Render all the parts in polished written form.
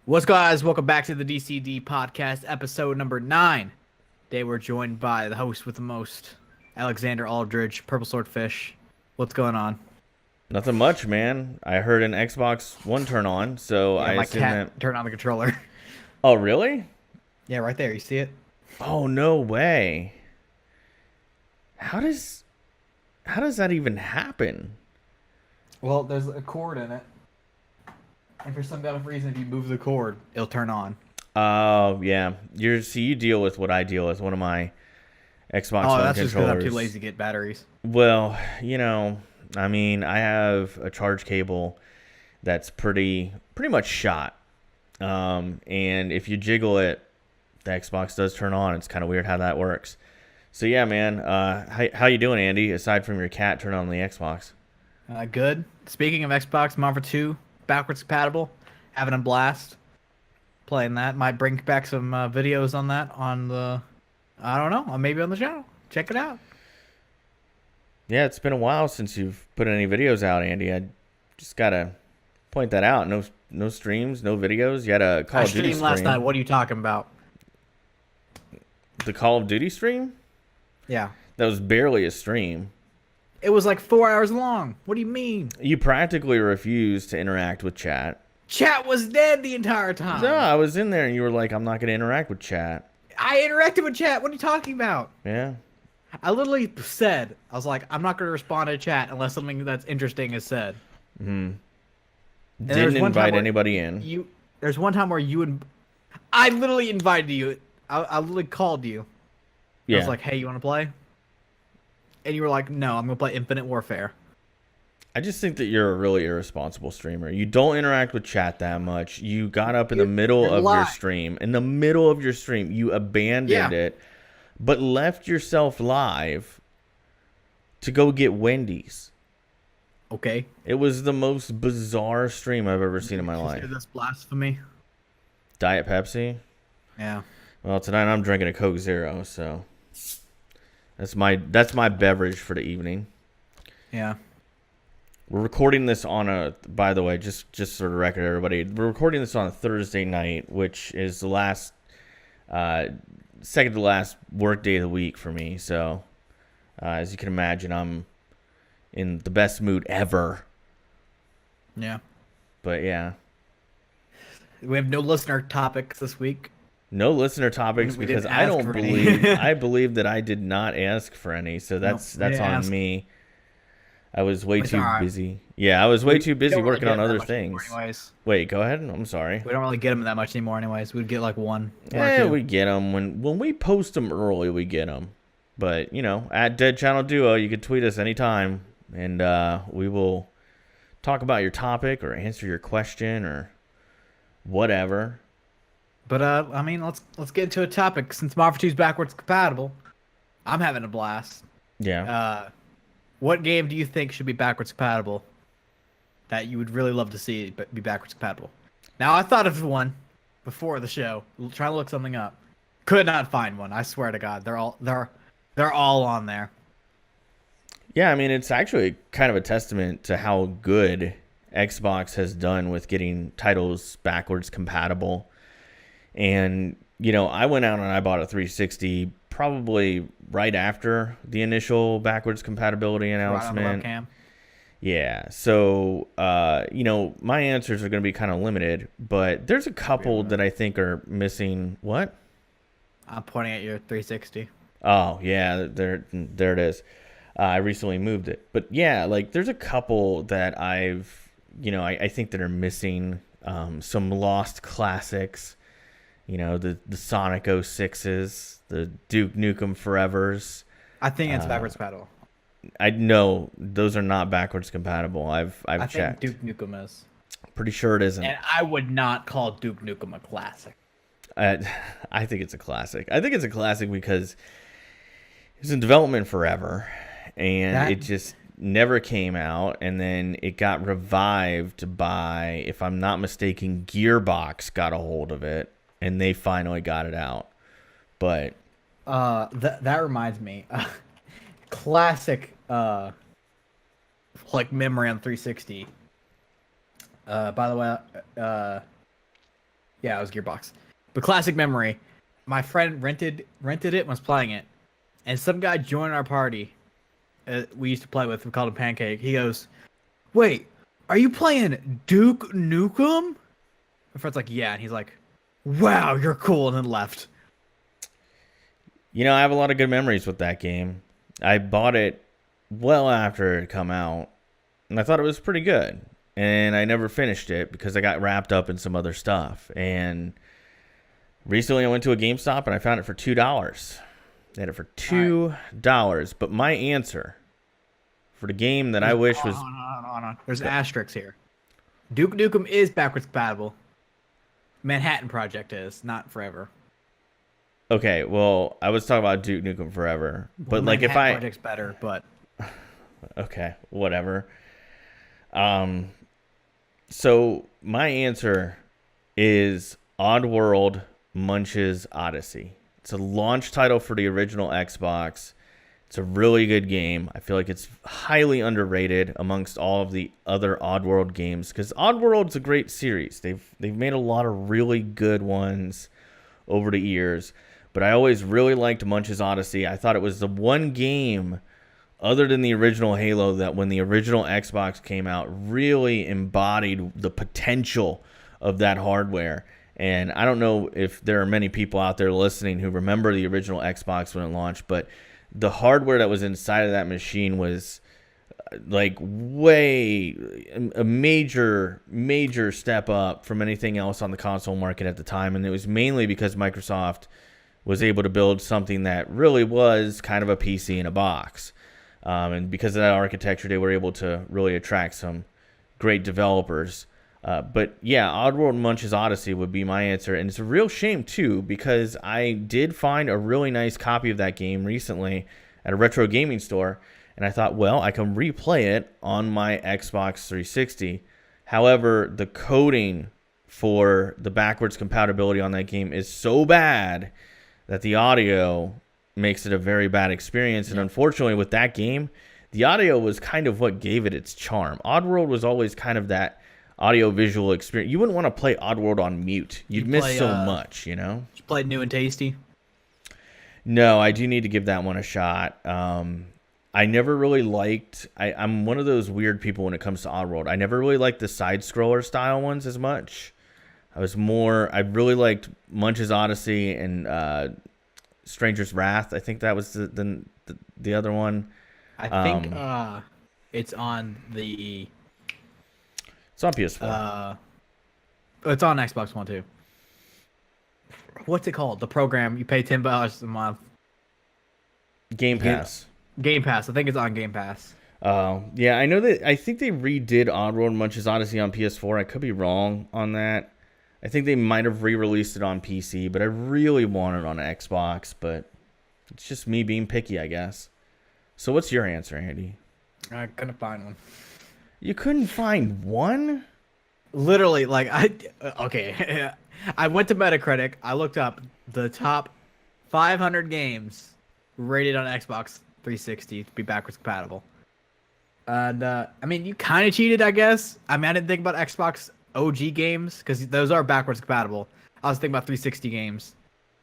What's up, guys? Welcome back to the DCD podcast, episode number 9. Today we're joined by the host with the most, Alexander Aldridge, Purple Swordfish. What's going on? Nothing much, man. I heard an Xbox One turn on, so Yeah, I my assume cat that. turned on the controller. Oh, really? Yeah, right there. You see it? Oh, no way. How does how does that even happen? Well, there's a cord in it, and for some kind of reason, if you move the cord, it'll turn on. Oh, yeah. You deal with what I deal with. One of my Xbox Oh, One that's just because I'm too controllers. lazy to get batteries. Well, I mean, I have a charge cable that's pretty much shot. And if you jiggle it, the Xbox does turn on. It's kind of weird how that works. So yeah, man. How you doing, Andy? Aside from your cat turning on the Xbox. Good. Speaking of Xbox, I'm on for 2, backwards compatible. Having a blast playing that. Might bring back some videos on that on the, I don't know, maybe on the channel. Check it out. Yeah, it's been a while since you've put any videos out, Andy. I just gotta point that out. No streams, no videos. You had a Call I of Duty streamed last night. stream. What are you talking about? The Call of Duty stream? Yeah. That was barely a stream. It was like 4 hours long. What do you mean? You practically refused to interact with chat. Chat was dead the entire time. No, I was in there and you were like, I'm not gonna interact with chat. I interacted with chat. What are you talking about? Yeah. I literally said, I was like, I'm not going to respond to chat unless something that's interesting is said. Hmm. And there was Didn't one time invite where anybody in. there's one time where you and I literally invited you. I literally called you. I was Yeah. like, hey, you want to play? And you were like, no, I'm going to play Infinite Warfare. I just think that you're a really irresponsible streamer. You don't interact with chat that much. You got up in the middle You're of your lying. stream. In the middle of your stream, you abandoned Yeah. it, but left yourself live to go get Wendy's. Okay. It was the most bizarre stream I've ever seen in my Consider life. this blasphemy. Diet Pepsi. Yeah. Well, tonight I'm drinking a Coke Zero, so that's my beverage for the evening. Yeah. We're recording this on by the way, just for the record, everybody, we're recording this on a Thursday night, which is the last, second to last work day of the week for me. So, as you can imagine, I'm in the best mood ever. Yeah. But yeah, We have no listener topics this week. no listener topics We because didn't I ask don't for any. believe I believe that I did not ask for any. So that's we didn't on ask. me. I was way It's too all right. busy. Yeah, I was way too busy Don't really working get on them that other much anymore things. anyways. Wait, go ahead. I'm sorry. We don't really get them that much anymore anyways. We'd get like one or Yeah, two. we get them when we post them early. We get them, but at Dead Channel Duo, you can tweet us anytime, and we will talk about your topic or answer your question or whatever. But I mean, let's get into a topic since Marvel 2 is backwards compatible. I'm having a blast. Yeah, What game do you think should be backwards compatible that you would really love to see be backwards compatible? Now, I thought of one before the show. Trying to look something up. Could not find one. I swear to God, they're all on there. yeah. I mean, it's actually kind of a testament to how good Xbox has done with getting titles backwards compatible. And I went out and I bought a 360 probably right after the initial backwards compatibility Right on the announcement. webcam. Yeah, so my answers are going to be kind of limited, but there's a couple that I think are missing. What? I'm pointing at your 360. Oh, yeah, there it is. I recently moved it, but yeah, like there's a couple that I think that are missing. Some lost classics. The Sonic 06s, the Duke Nukem Forevers. I think it's backwards compatible. I know those are not backwards compatible. I've I checked. think Duke Nukem is. Pretty sure it isn't. And I would not call Duke Nukem a classic. I think it's a classic. I think it's a classic because it was in development forever, and it just never came out. And then it got revived by, if I'm not mistaken, Gearbox got a hold of it, and they finally got it out. But That reminds me, classic like memory on 360. By the way, Yeah, it was Gearbox. But classic memory. My friend rented it and was playing it, and some guy joined our party. We used to play with. We called him Pancake. He goes, "Wait, are you playing Duke Nukem?" My friend's like, "Yeah," and he's like, "Wow, you're cool," and then left. You know, I have a lot of good memories with that game. I bought it well after it had come out, and I thought it was pretty good. And I never finished it because I got wrapped up in some other stuff. And recently I went to a GameStop and I found it for $2. They had it for $2. But my answer for the game that I wish was... Hold on. There's asterisks here. Duke Nukem is backwards compatible. Manhattan Project is, not Forever. Okay, well, I was talking about Duke Nukem Forever. But Well, like Manhattan if I... Project's better, but... Okay, whatever. So my answer is Oddworld Munch's Odyssey. It's a launch title for the original Xbox. It's a really good game. I feel like it's highly underrated amongst all of the other Oddworld games because Oddworld's a great series. They've made a lot of really good ones over the years, but I always really liked Munch's Odyssey. I thought it was the one game other than the original Halo that when the original Xbox came out really embodied the potential of that hardware. And I don't know if there are many people out there listening who remember the original Xbox when it launched, but the hardware that was inside of that machine was like way a major step up from anything else on the console market at the time. And it was mainly because Microsoft was able to build something that really was kind of a PC in a box. And because of that architecture, they were able to really attract some great developers. But yeah, Oddworld Munch's Odyssey would be my answer. And it's a real shame, too, because I did find a really nice copy of that game recently at a retro gaming store. And I thought, well, I can replay it on my Xbox 360. However, the coding for the backwards compatibility on that game is so bad that the audio makes it a very bad experience. And unfortunately with that game, the audio was kind of what gave it its charm. Oddworld was always kind of that audio visual experience. You wouldn't want to play Oddworld on mute. You'd miss so much, you know? Did you play New and Tasty? No, I do need to give that one a shot. I never really liked... I'm one of those weird people when it comes to Oddworld. I never really liked the side-scroller style ones as much. I really liked Munch's Odyssey and... Stranger's Wrath. I think that was the other one. I think it's on the... It's on PS4. It's on Xbox One too. What's it called? The program you pay $10 a month. Game Pass. Game Pass. I think it's on Game Pass. Yeah, I know that. I think they redid Oddworld Munch's Odyssey on PS4. I could be wrong on that. I think they might have re-released it on PC, but I really want it on Xbox, but it's just me being picky, I guess. So what's your answer, Andy? I couldn't find one. You couldn't find one? Literally, okay. I went to Metacritic. I looked up the top 500 games rated on Xbox 360 to be backwards compatible. And, I mean, you kind of cheated, I guess. I mean, I didn't think about Xbox OG games because those are backwards compatible. I was thinking about 360 games.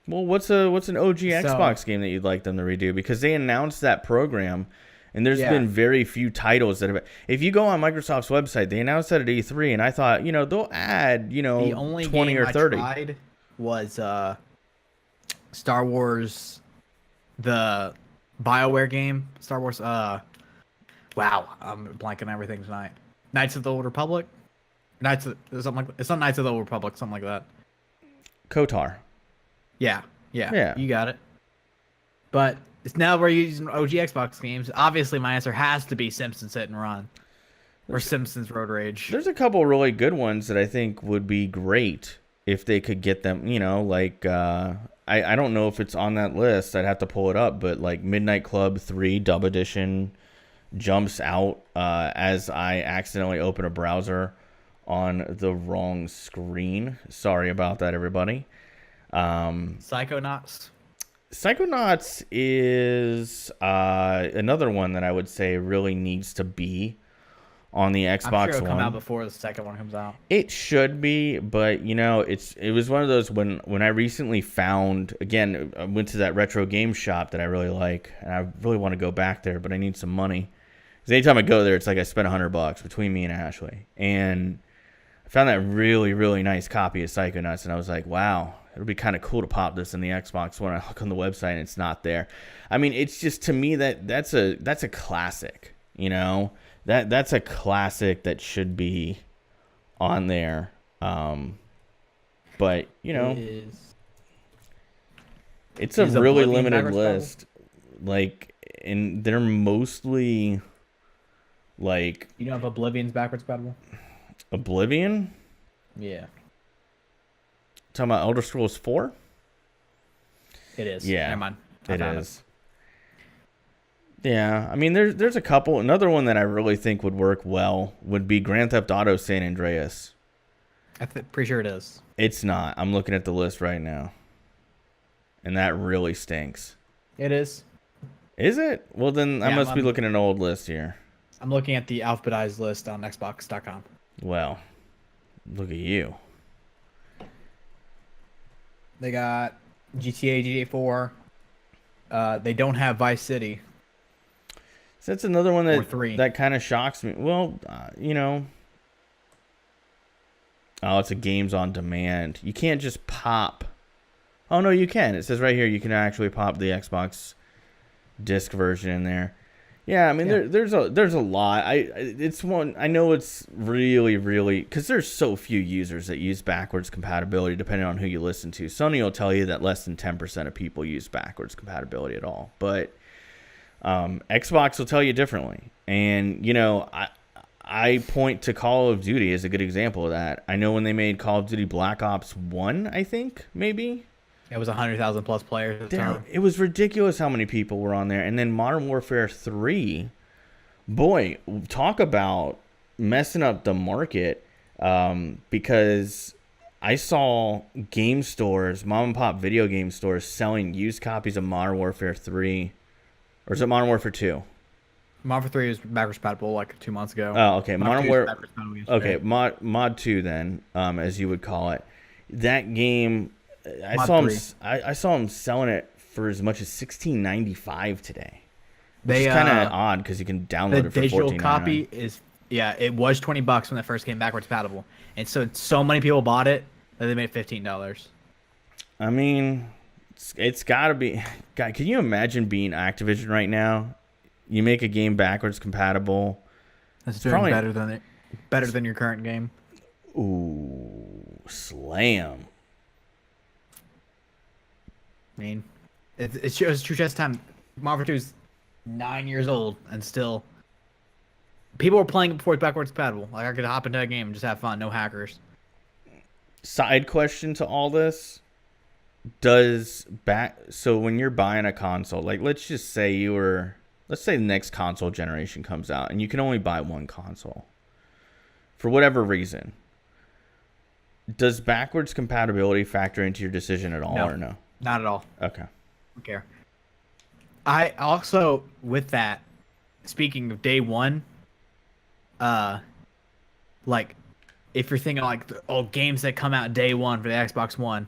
Well, what's an OG Xbox game that you'd like them to redo? Because they announced that program, and there's been very few titles that have. If you go on Microsoft's website, they announced that at E3, and I thought, they'll add, the only 20 game or 30. I tried was Star Wars, the BioWare game. Star Wars. Wow, I'm blanking on everything tonight. Knights of the Old Republic. It's not Knights of the Old Republic, something like that. KOTOR. Yeah, you got it. But it's now we're using OG Xbox games. Obviously, my answer has to be Simpsons Hit and Run or Simpsons Road Rage. There's a couple really good ones that I think would be great if they could get them. I don't know if it's on that list. I'd have to pull it up. But like Midnight Club 3 Dub Edition jumps out as I accidentally open a browser on the wrong screen. Sorry about that, everybody. Psychonauts. Psychonauts is another one that I would say really needs to be on the Xbox I'm sure it'll come out One. before the second one comes out. It should be, but it was one of those when I recently found, again, I went to that retro game shop that I really like, and I really want to go back there, but I need some money. Because anytime I go there, it's like I spent $100 between me and Ashley, and I found that really, really nice copy of Psychonauts, and I was like, wow, it would be kind of cool to pop this in the Xbox One. I look on the website and it's not there. I mean, it's just, to me, that's a classic, That's a classic that should be on there. But, it's a really limited list. Like, and they're mostly like... You know if Oblivion's backwards compatible? Oblivion? Yeah. Talking about Elder Scrolls 4? It is. Yeah. Never mind. It is. Yeah, I mean, there's a couple. Another one that I really think would work well would be Grand Theft Auto San Andreas. Pretty sure it is. It's not. I'm looking at the list right now. And that really stinks. It is. Is it? Well, then I must be looking at an old list here. I'm looking at the alphabetized list on Xbox.com. Well, look at you. They got GTA, GTA 4. They don't have Vice City. So that's another one that kind of shocks me. Well, oh, it's a games on demand. You can't just pop. Oh no, you can. It says right here you can actually pop the Xbox disc version in there. Yeah, I mean there's a lot. I know it's really because there's so few users that use backwards compatibility depending on who you listen to. Sony will tell you that less than 10% of people use backwards compatibility at all, but Xbox will tell you differently. And I point to Call of Duty as a good example of that. I know when they made Call of Duty Black Ops 1, I think maybe it was 100,000 plus players at the time. It was ridiculous how many people were on there. And then Modern Warfare 3, boy, talk about messing up the market, because I saw game stores, mom and pop video game stores, selling used copies of Modern Warfare 3. Or is it Modern Warfare 2? Modern Warfare 3 was backwards compatible like 2 months ago. Oh, okay. Okay, Mod 2 then, as you would call it. That game... I saw him selling it for as much as $16.95 today. Which is kind of odd because you can download it for $14.99. The digital copy is it was $20 when it first came backwards compatible, and so many people bought it that they made $15. I mean, it's got to be. God, can you imagine being Activision right now? You make a game backwards compatible. That's doing probably better than your current game. Ooh, slam. I mean, it shows true test time. Marvel 2 is 9 years old, and still people were playing it before it's backwards compatible. Like I could hop into a game and just have fun, no hackers. Side question to all this: so when you're buying a console, like let's say the next console generation comes out, and you can only buy one console for whatever reason. Does backwards compatibility factor into your decision at all, or no? Not at all. Okay. Don't care. I also, with that, speaking of day one, like, if you're thinking like games that come out day one for the Xbox One,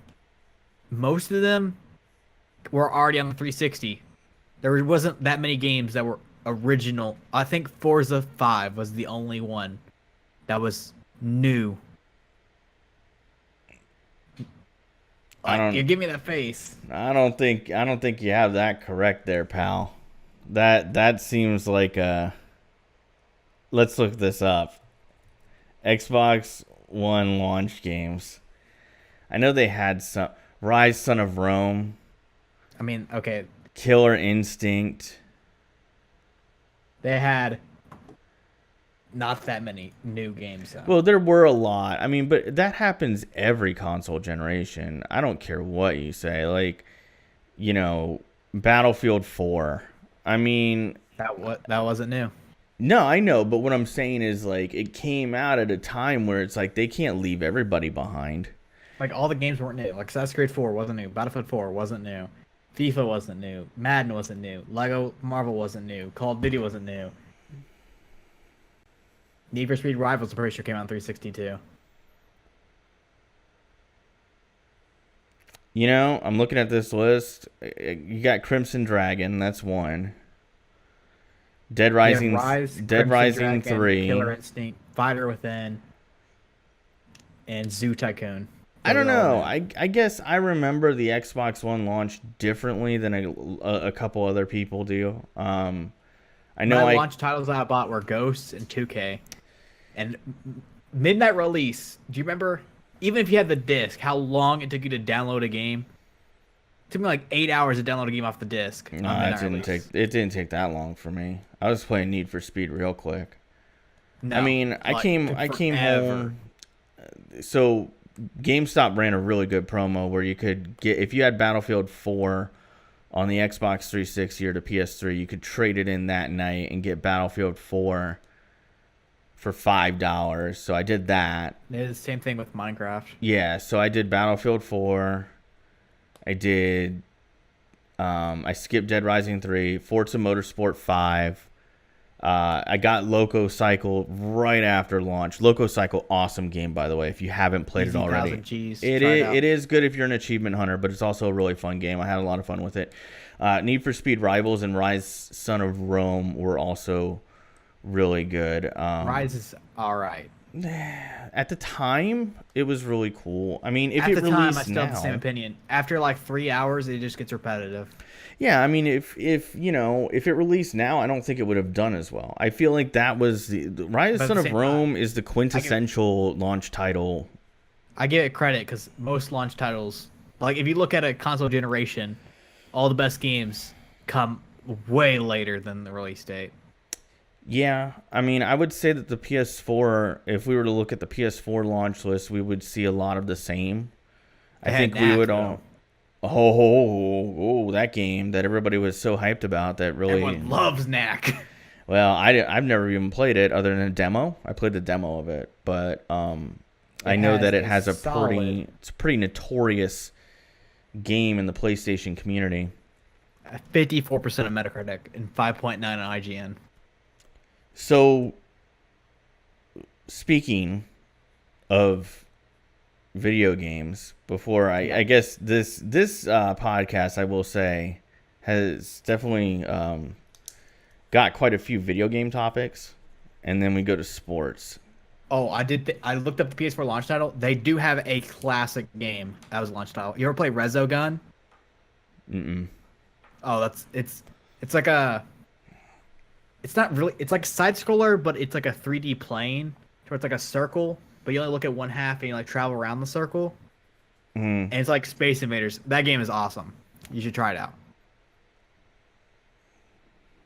most of them were already on the 360. There wasn't that many games that were original. I think Forza 5 was the only one that was new. You give me that face. I don't think you have that correct there, pal. That seems like a. Let's look this up. Xbox One launch games. I know they had some Rise, Son of Rome. I mean, okay. Killer Instinct. They had not that many new games, though. Well, there were a lot. I mean, but that happens every console generation. I don't care what you say. Like, Battlefield 4. I mean... That wasn't new. No, I know, but what I'm saying is, like, it came out at a time where it's like they can't leave everybody behind. Like, all the games weren't new. Like, Assassin's Creed 4 wasn't new. Battlefield 4 wasn't new. FIFA wasn't new. Madden wasn't new. Lego Marvel wasn't new. Call of Duty wasn't new. Need for Speed Rivals, I'm pretty sure came out on 360 too. You know, I'm looking at this list. You got Crimson Dragon, that's one. Dead Rising, Dead Rising 3. Killer Instinct, Fighter Within, and Zoo Tycoon. I don't know. I guess I remember the Xbox One launch differently than a couple other people do. I know my launch titles I bought were Ghosts and 2K. And midnight release, do you remember? Even if you had the disc, how long it took you to download a game? It took me like 8 hours to download a game off the disc. No, it didn't take that long for me. I was playing Need for Speed real quick. No, I mean, I came home. So GameStop ran a really good promo where you could get, if you had Battlefield 4 on the Xbox 360 or the PS3, you could trade it in that night and get Battlefield 4 for $5. So I did that. It's the same thing with Minecraft. Yeah, so I did Battlefield 4. I did I skipped Dead Rising 3, Forza Motorsport 5. I got Loco Cycle right after launch. Loco Cycle, awesome game, by the way, if you haven't played it already. It is good if you're an achievement hunter, but it's also a really fun game. I had a lot of fun with it. Need for Speed Rivals and Rise Son of Rome were also really good. Rise is all right. At the time, it was really cool. I mean, if it released now, I still have the same opinion. After like 3 hours, it just gets repetitive. Yeah, I mean, if it released now, I don't think it would have done as well. I feel like that was the Rise Son of Rome is the quintessential launch title. I give it credit because most launch titles, like if you look at a console generation, all the best games come way later than the release date. Yeah, I mean, I would say that the PS4, if we were to look at the PS4 launch list, we would see a lot of the same. I think we would all. Oh, that game that everybody was so hyped about that really. Everyone loves Knack. Well, I've never even played it other than a demo. I played the demo of it, but I know that it has it's a pretty notorious game in the PlayStation community. 54% of Metacritic and 5.9 on IGN. So, speaking of video games, before I guess this podcast, I will say, has definitely got quite a few video game topics, and then we go to sports. Oh, I looked up the PS4 launch title. They do have a classic game that was launch title. You ever play Resogun? Mm-mm. Oh, it's like a. It's not really. It's like side scroller, but it's like a 3D plane, where it's like a circle, but you only look at one half and you like travel around the circle. And it's like Space Invaders. That game is awesome. You should try it out.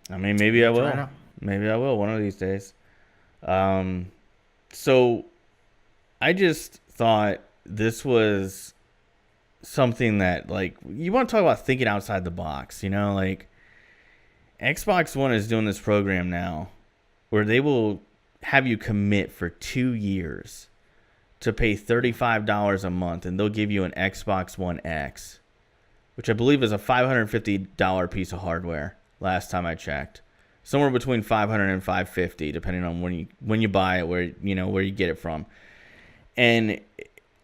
I mean, maybe I will. Maybe I will one of these days. So I just thought this was something that, like, you want to talk about thinking outside the box, like. Xbox One is doing this program now where they will have you commit for 2 years to pay $35 a month, and they'll give you an Xbox One X, which I believe is a $550 piece of hardware last time I checked. Somewhere between $500 and $550 depending on when you buy it, where you get it from. And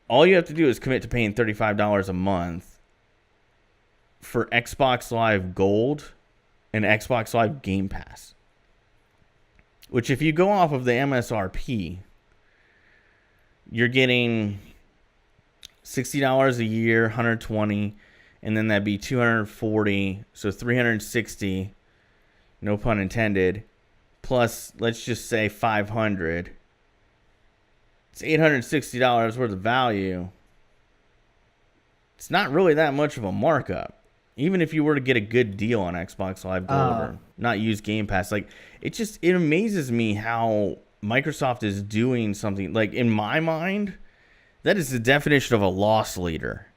all you have to do is commit to paying $35 a month for Xbox Live Gold and Xbox Live Game Pass, which, if you go off of the MSRP, you're getting $60 a year, $120, and then that'd be $240, so $360, no pun intended, plus, let's just say $500. It's $860 worth of value. It's not really that much of a markup. Even if you were to get a good deal on Xbox Live Gold or not use Game Pass, like, it amazes me how Microsoft is doing something. Like, in my mind, that is the definition of a loss leader.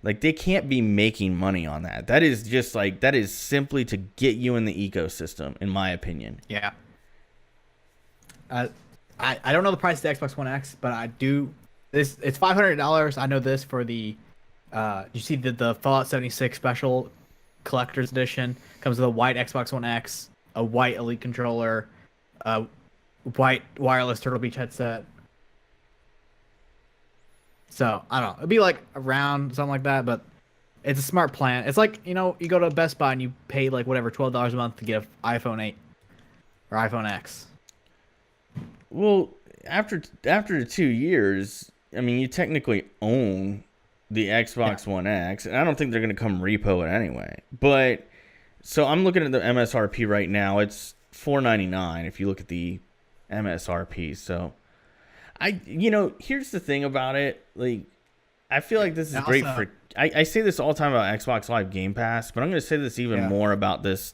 Like, they can't be making money on that. That is just like, that is simply to get you in the ecosystem, in my opinion. Yeah. I don't know the price of the Xbox One X, but I do. It's $500. I know this for the. You see the Fallout 76 special collector's edition comes with a white Xbox One X, a white Elite controller, white wireless Turtle Beach headset. So I don't know. It'd be like around something like that, but it's a smart plan. It's like, you go to Best Buy and you pay like whatever $12 a month to get an iPhone 8 or iPhone X. Well, after the 2 years, I mean, you technically own the Xbox One X, and I don't think they're going to come repo it anyway. But so I'm looking at the MSRP right now. It's $499 if you look at the MSRP. So here's the thing about it. Like, I feel like this is great for. I say this all the time about Xbox Live Game Pass, but I'm going to say this even more about this.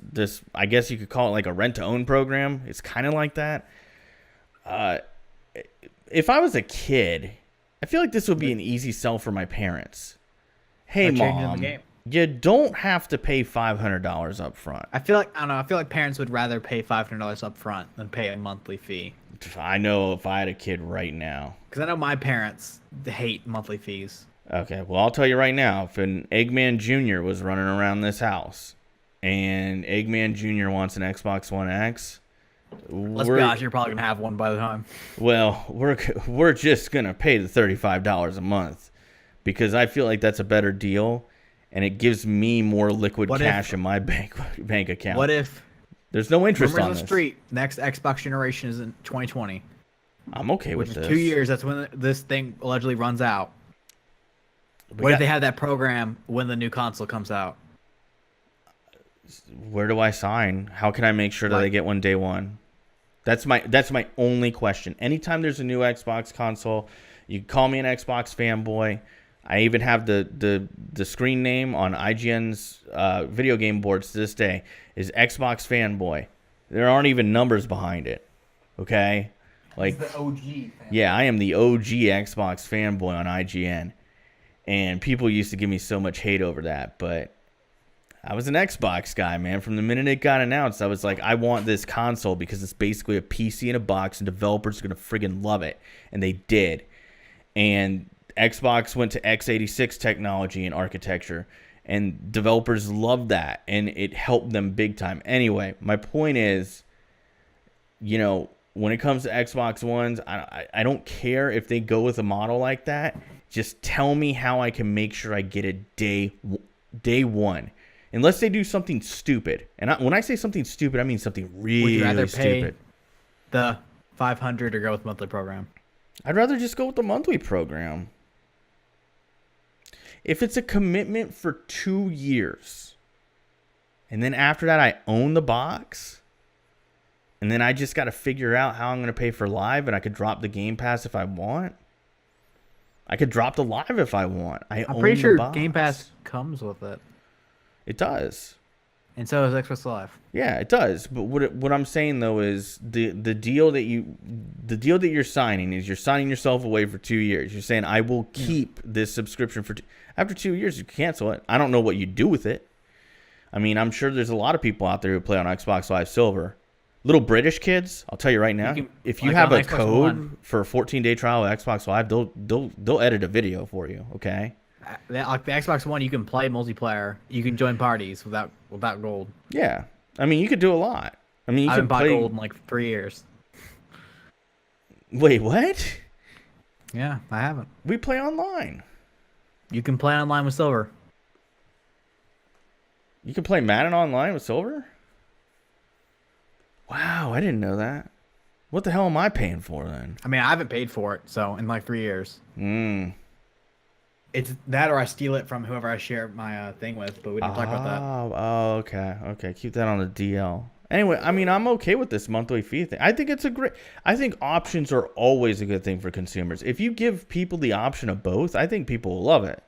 I guess you could call it like a rent-to-own program. It's kind of like that. If I was a kid, I feel like this would be an easy sell for my parents. Hey, Mom, you don't have to pay $500 up front. I feel like parents would rather pay $500 up front than pay a monthly fee. I know if I had a kid right now. Because I know my parents hate monthly fees. Okay, well, I'll tell you right now, if an Eggman Jr. was running around this house and Eggman Jr. wants an Xbox One X, let's be honest, you're probably going to have one by the time. Well, we're just going to pay the $35 a month because I feel like that's a better deal, and it gives me more liquid cash in my bank account. What if there's no interest on the this? Street, next Xbox generation is in 2020. I'm okay with this. Which is 2 years. That's when this thing allegedly runs out. What if they have that program when the new console comes out? Where do I sign? How can I make sure that I get one day one? That's my only question. Anytime there's a new Xbox console, you can call me an Xbox fanboy. I even have the screen name on IGN's video game boards to this day is Xbox fanboy. There aren't even numbers behind it. Okay? Like the OG fanboy. Yeah, I am the OG Xbox fanboy on IGN. And people used to give me so much hate over that, but I was an Xbox guy, man. From the minute it got announced, I was like, I want this console because it's basically a PC in a box and developers are going to friggin' love it. And they did. And Xbox went to x86 technology and architecture, and developers loved that, and it helped them big time. Anyway, my point is, when it comes to Xbox Ones, I don't care if they go with a model like that. Just tell me how I can make sure I get it day one. Unless they do something stupid. And when I say something stupid, I mean something really Would you rather stupid. Pay the $500 or go with monthly program? I'd rather just go with the monthly program. If it's a commitment for 2 years, and then after that I own the box, and then I just got to figure out how I'm going to pay for Live, and I could drop the Game Pass if I want. I could drop the Live if I want. I'm pretty sure Game Pass comes with it. It does. And so does Xbox Live. Yeah, it does. But what I'm saying though is the deal that you're signing is you're signing yourself away for 2 years. You're saying I will keep this subscription for after 2 years you cancel it. I don't know what you do with it. I mean, I'm sure there's a lot of people out there who play on Xbox Live Silver. Little British kids, I'll tell you right now, if you have a code for a 14-day trial of Xbox Live, they'll edit a video for you, okay? Like the Xbox One, you can play multiplayer. You can join parties without gold. Yeah. I mean, you could do a lot. I mean, I haven't bought gold in like 3 years. Wait, what? Yeah, I haven't. We play online. You can play online with silver. You can play Madden online with silver? Wow, I didn't know that. What the hell am I paying for then? I mean, I haven't paid for it, so in like 3 years. It's that or I steal it from whoever I share my thing with, but we didn't talk about that. Oh, okay. Okay, keep that on the DL. Anyway, I mean, I'm okay with this monthly fee thing. I think I think options are always a good thing for consumers. If you give people the option of both, I think people will love it.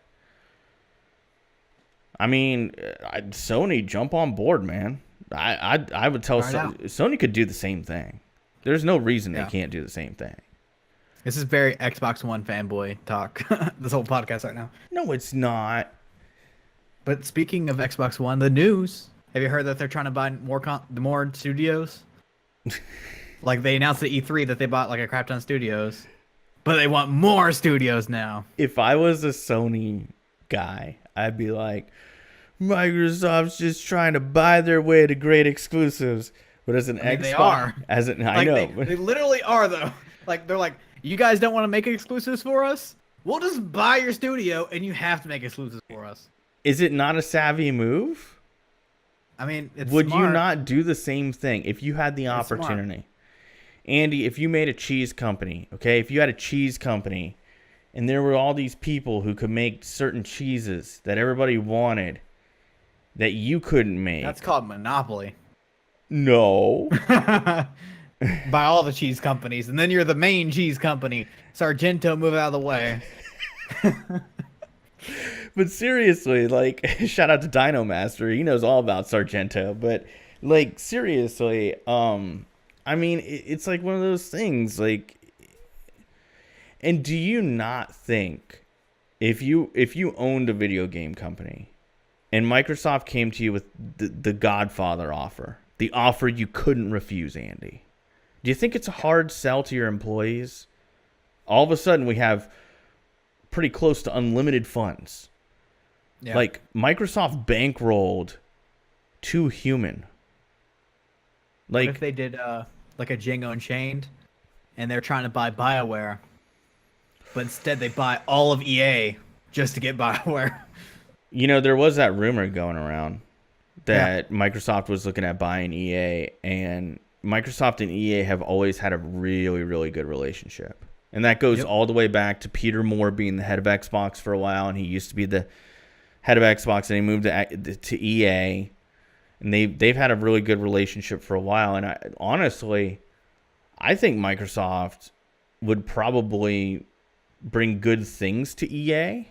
I mean, Sony, jump on board, man. I would tell Sony could do the same thing. There's no reason they can't do the same thing. This is very Xbox One fanboy talk. This whole podcast right now. No, it's not. But speaking of Xbox One, the news. Have you heard that they're trying to buy more studios? Like they announced at E3 that they bought like a crap ton of studios, but they want more studios now. If I was a Sony guy, I'd be like, Microsoft's just trying to buy their way to great exclusives. But as an I mean, Xbox, they are. I know. They literally are though. Like they're like, you guys don't want to make exclusives for us? We'll just buy your studio, and you have to make exclusives for us. Is it not a savvy move? I mean, it's Would smart. you not do the same thing if you had the opportunity? Andy, if you made a cheese company, okay? If you had a cheese company and there were all these people who could make certain cheeses that everybody wanted that you couldn't make. That's called monopoly. No. By all the cheese companies, and then you're the main cheese company. Sargento, move out of the way. But seriously, like, shout out to Dino Master. He knows all about Sargento. But, like, seriously, I mean, it's like one of those things. Like, and do you not think if you owned a video game company and Microsoft came to you with the Godfather offer, the offer you couldn't refuse, Andy, do you think it's a hard sell to your employees? All of a sudden, we have pretty close to unlimited funds. Yeah. Like, Microsoft bankrolled 2 Human. Like, what if they did like a Django Unchained, and they're trying to buy BioWare, but instead they buy all of EA just to get BioWare? You know, there was that rumor going around that Microsoft was looking at buying EA, and Microsoft and EA have always had a really, really good relationship. And that goes all the way back to Peter Moore being the head of Xbox for a while, and he used to be the head of Xbox, and he moved to EA, and they've had a really good relationship for a while. And honestly, I think Microsoft would probably bring good things to EA.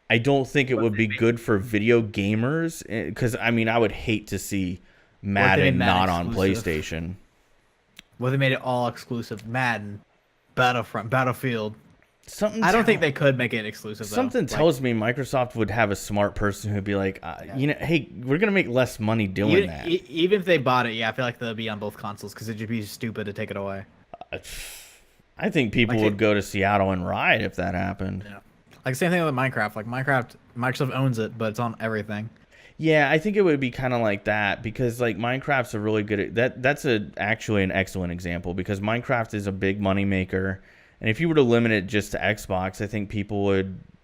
I don't think it would be good for video gamers, because I mean, I would hate to see Madden not on PlayStation. Well, they made it all exclusive. Madden, Battlefront, Battlefield. I don't think they could make it exclusive. Something tells me Microsoft would have a smart person who'd be like, you know, hey, we're gonna make less money doing that. Even if they bought it, I feel like they'll be on both consoles because it'd be stupid to take it away. I think people would go to Seattle and riot if that happened. Yeah. Like same thing with Minecraft. Like Minecraft, Microsoft owns it, but it's on everything. Yeah, I think it would be kind of like that because like Minecraft's a really good that's actually an excellent example because Minecraft is a big money maker, and if you were to limit it just to Xbox, I think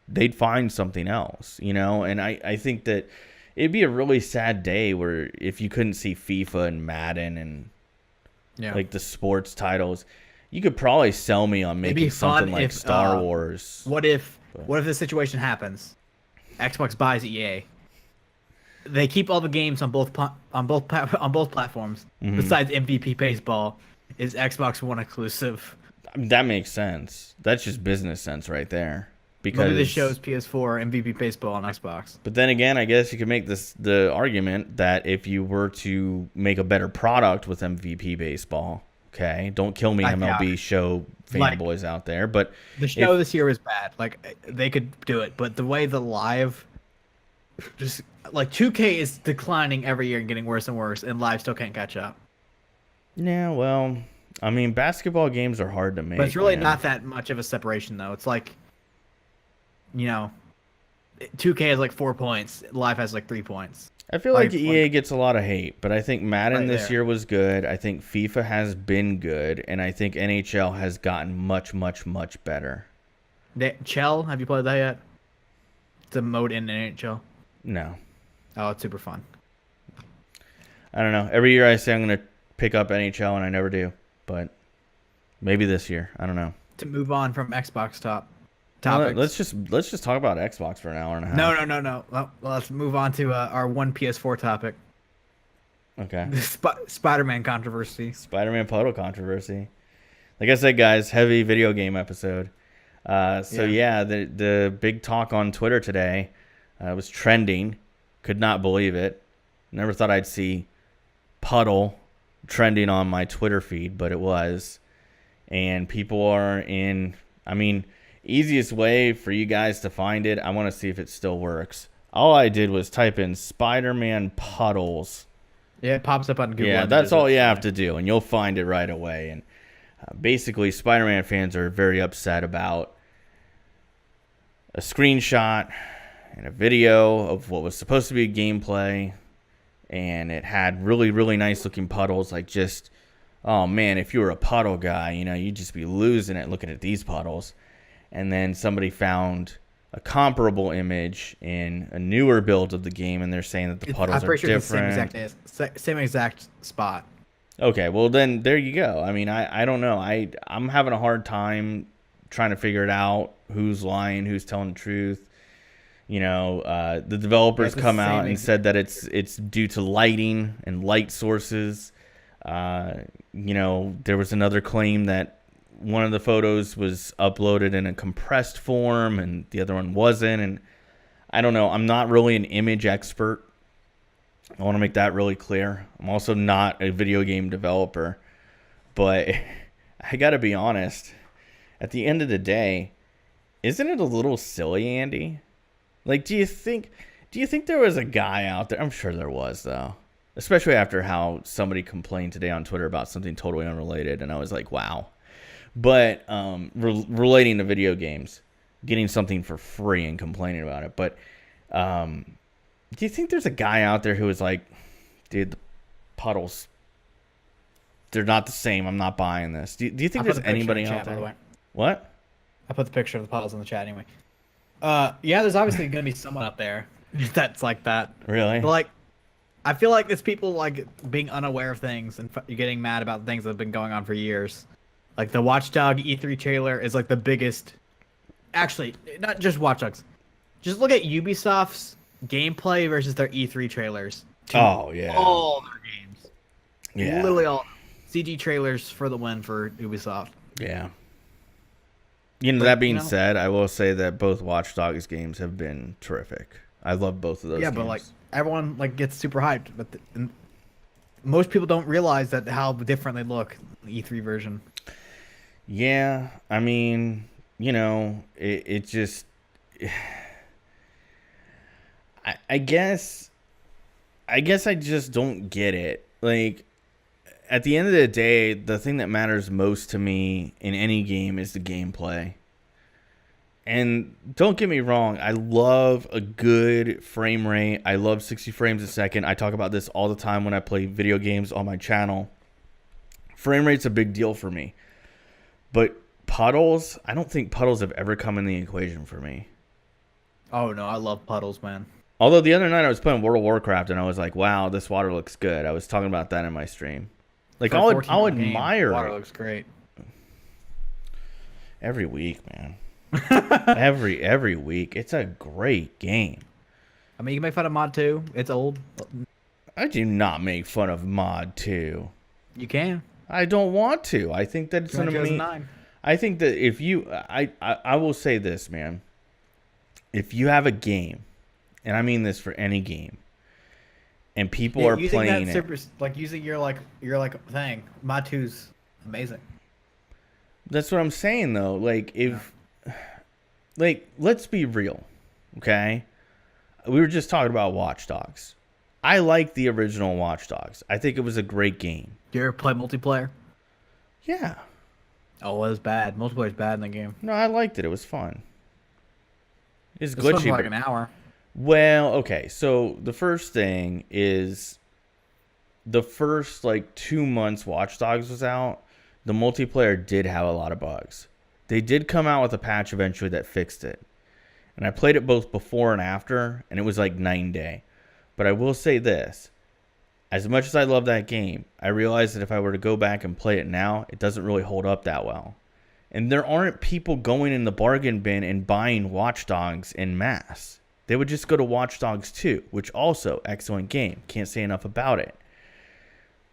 they'd find something else, you know. And I think that it'd be a really sad day where if you couldn't see FIFA and Madden and like the sports titles, you could probably sell me on making something like Star Wars. What if this situation happens? Xbox buys EA. They keep all the games on both platforms. Mm-hmm. Besides MVP Baseball, is Xbox One exclusive? That makes sense. That's just business sense right there. Because maybe this shows PS4 MVP Baseball on Xbox. But then again, I guess you could make the argument that if you were to make a better product with MVP Baseball, okay, don't kill me, MLB show fanboys out there, but the show this year was bad. Like they could do it, but the way the live just like 2K is declining every year and getting worse and worse, and live still can't catch up. Yeah, well, I mean, basketball games are hard to make. But it's really not that much of a separation, though. It's like, you know, 2K has like 4 points, live has like 3 points. I feel like EA gets a lot of hate, but I think Madden this year was good. I think FIFA has been good, and I think NHL has gotten much, much, much better. Chell, have you played that yet? It's a mode in NHL. No. Oh, it's super fun. I don't know. Every year I say I'm going to pick up NHL, and I never do. But maybe this year. I don't know. To move on from Xbox topics. Let's just talk about Xbox for an hour and a half. No. Well, let's move on to our one PS4 topic. Okay. The Spider-Man controversy. Spider-Man Puddle controversy. Like I said, guys, heavy video game episode. The big talk on Twitter today was trending. Could not believe it. Never thought I'd see Puddle trending on my Twitter feed, but it was. And people are in, I mean, easiest way for you guys to find it, I want to see if it still works. All I did was type in Spider-Man Puddles. Yeah, it pops up on Google. Yeah, that's all you have to do, and you'll find it right away. And basically, Spider-Man fans are very upset about a screenshot and a video of what was supposed to be gameplay, and it had really, really nice looking puddles. Like just, oh man, if you were a puddle guy, you'd just be losing it looking at these puddles. And then somebody found a comparable image in a newer build of the game, and they're saying that the puddles are different. Same exact spot. Okay, well then there you go. I mean, I don't know. I'm having a hard time trying to figure it out. Who's lying? Who's telling the truth? The developers come out and said that it's due to lighting and light sources. There was another claim that one of the photos was uploaded in a compressed form and the other one wasn't. And I don't know. I'm not really an image expert. I want to make that really clear. I'm also not a video game developer. But I got to be honest. At the end of the day, isn't it a little silly, Andy? Like, do you think there was a guy out there? I'm sure there was, though. Especially after how somebody complained today on Twitter about something totally unrelated. And I was like, wow. But relating to video games, getting something for free and complaining about it. But do you think there's a guy out there who is like, dude, the puddles, they're not the same. I'm not buying this. Do you think there's anybody out there? By the way. What? I put the picture of the puddles in the chat anyway. Yeah, there's obviously going to be someone up there that's like that. Really? But like, I feel like it's people like being unaware of things and getting mad about things that have been going on for years. Like the Watch Dogs E3 trailer is like the biggest. Actually, not just Watch Dogs. Just look at Ubisoft's gameplay versus their E3 trailers. Oh yeah. All their games. Yeah. Literally all CG trailers for the win for Ubisoft. Yeah. That being said, I will say that both Watch Dogs games have been terrific. I love both of those games. But like everyone like gets super hyped, but most people don't realize that how different they look in the E3 version. Yeah, I mean, it just I guess I just don't get it. Like at the end of the day, the thing that matters most to me in any game is the gameplay. And don't get me wrong, I love a good frame rate. I love 60 frames a second. I talk about this all the time when I play video games on my channel. Frame rate's a big deal for me. But puddles, I don't think puddles have ever come in the equation for me. Oh, no, I love puddles, man. Although the other night I was playing World of Warcraft and I was like, wow, this water looks good. I was talking about that in my stream. Like, I'll admire water looks great. Every week, man. every week. It's a great game. I mean, you can make fun of Mod 2. It's old. I do not make fun of Mod 2. You can. I don't want to. I think that it's going to be... I think that if you... I will say this, man. If you have a game, and I mean this for any game, and people are playing it... Like, using your thing, Mod 2's amazing. That's what I'm saying, though. Like, if... Like, let's be real, okay? We were just talking about Watch Dogs. I like the original Watch Dogs. I think it was a great game. Do you ever play multiplayer? Yeah. Oh, it was bad. Multiplayer's bad in the game. No, I liked it. It was fun. It's glitchy. Fun for like an hour. Well, okay. So the first thing is the first 2 months Watch Dogs was out, the multiplayer did have a lot of bugs. They did come out with a patch eventually that fixed it. And I played it both before and after, and it was like night and day. But I will say this. As much as I love that game, I realize that if I were to go back and play it now, it doesn't really hold up that well. And there aren't people going in the bargain bin and buying Watch Dogs en masse. They would just go to Watch Dogs 2, which also, excellent game. Can't say enough about it.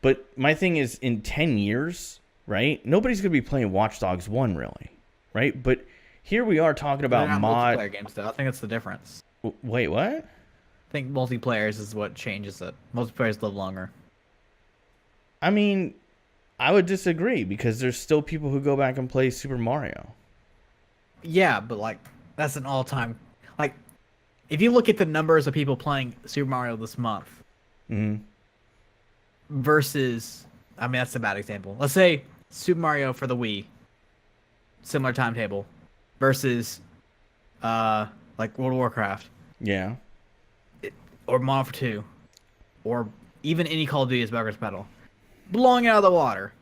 But my thing is, in 10 years, right, nobody's going to be playing Watch Dogs 1, really. Right? But here we are talking about multiplayer games, though. I think that's the difference. Wait, what? I think multiplayers is what changes it. Multiplayers live longer. I mean, I would disagree because there's still people who go back and play Super Mario. Yeah, but that's an all-time. If you look at the numbers of people playing Super Mario this month, versus, I mean, that's a bad example. Let's say Super Mario for the Wii, similar timetable, versus, World of Warcraft. Yeah. Or Modern Warfare 2, or Even any Call of Duty is backwards compatible. Blowing out of the water.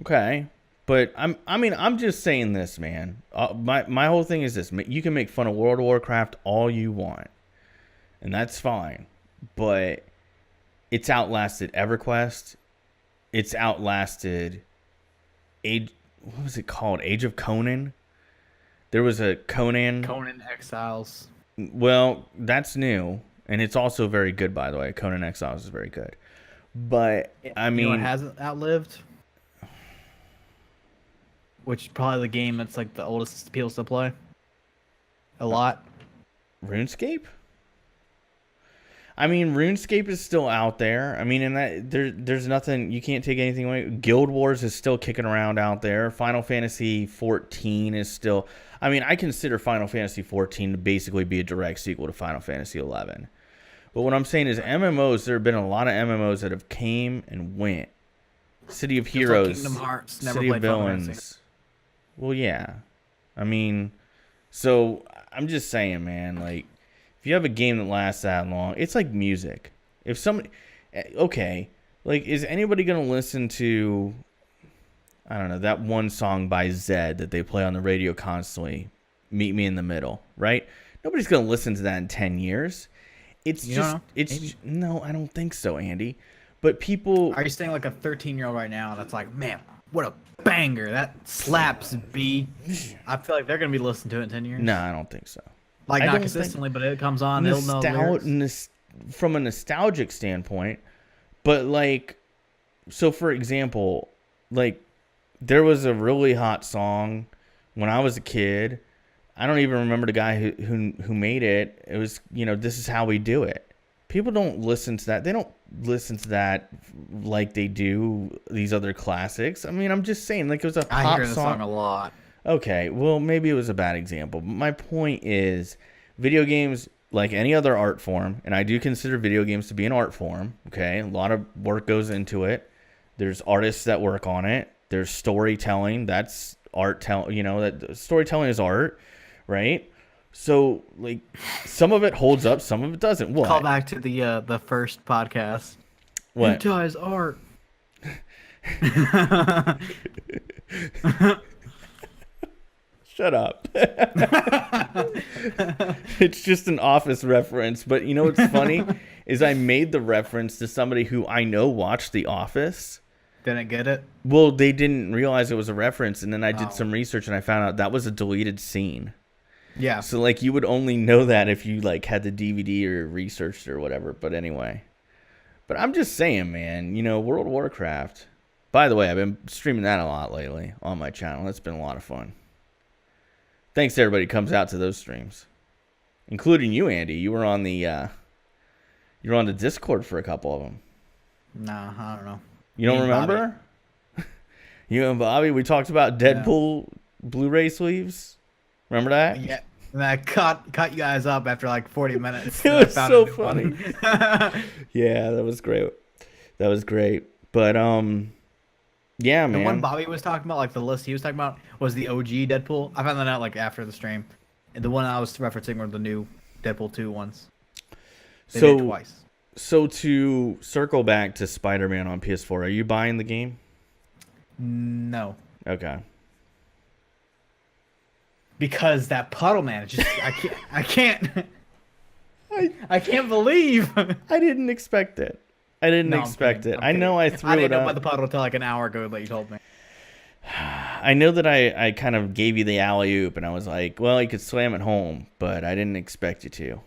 Okay. But I'm just saying this, man. My whole thing is this: you can make fun of World of Warcraft all you want, and that's fine. But it's outlasted EverQuest. It's outlasted what was it called? Age of Conan. There was a Conan Exiles. Well, that's new, and it's also very good, by the way. Conan Exiles is very good. But I mean, it hasn't outlived. Which is probably the game that's like the oldest people still play. A lot. RuneScape? I mean, RuneScape is still out there. I mean, and that there's nothing, you can't take anything away. Guild Wars is still kicking around out there. Final Fantasy 14 is still, I mean, I consider Final Fantasy 14 to basically be a direct sequel to Final Fantasy 11. But what I'm saying is MMOs, there have been a lot of MMOs that have came and went. City of Heroes, like Kingdom Hearts, never City of played Final Villains. Fantasy. Well, yeah. I mean, so I'm just saying, man, like, if you have a game that lasts that long, it's like music. If somebody, okay, like, is anybody going to listen to, I don't know, that one song by Zedd that they play on the radio constantly, Meet Me in the Middle, right? Nobody's going to listen to that in 10 years. It's no, I don't think so, Andy. But people... Are you saying like a 13-year-old right now that's like, man, what a banger. That slaps, B. I feel like they're going to be listening to it in 10 years. No, I don't think so. Like, not consistently, but it comes on. They'll know lyrics. From a nostalgic standpoint, but like, so for example, like, there was a really hot song when I was a kid. I don't even remember the guy who made it. It was, This Is How We Do It. People don't listen to that. They don't listen to that like they do these other classics. I mean, I'm just saying, like, it was a pop I hear the song a lot. Okay, well, maybe it was a bad example. But my point is, video games, like any other art form, and I do consider video games to be an art form, okay? A lot of work goes into it. There's artists that work on it. There's storytelling. That's art. That storytelling is art, right? So, like, some of it holds up, some of it doesn't. What? Call back to the first podcast. What? Hentai is art. Shut up. It's just an Office reference. But you know what's funny is I made the reference to somebody who I know watched The Office. Didn't get it? Well, they didn't realize it was a reference. And then I did some research and I found out that was a deleted scene. Yeah. So, like, you would only know that if you, like, had the DVD or researched or whatever. But anyway. But I'm just saying, man, World of Warcraft. By the way, I've been streaming that a lot lately on my channel. It's been a lot of fun. Thanks to everybody who comes out to those streams, including you, Andy. You were on the Discord for a couple of them. Nah, I don't know. You don't remember? You and Bobby, we talked about Deadpool Blu-ray sleeves. Remember that? Yeah. And I cut you guys up after like 40 minutes. It was so funny. Yeah, that was great. But yeah, man. The one Bobby was talking about, like the list he was talking about, was the OG Deadpool. I found that out like after the stream. And the one I was referencing were the new Deadpool 2 ones. They did twice. So to circle back to Spider-Man on PS4, are you buying the game? No. Okay. Because that Puddle man, just I can't believe. I didn't expect it. I didn't expect it. I know I threw it up. I didn't know about the Puddle until like an hour ago that you told me. I know that I kind of gave you the alley-oop, and I was like, well, you could slam it home, but I didn't expect you to.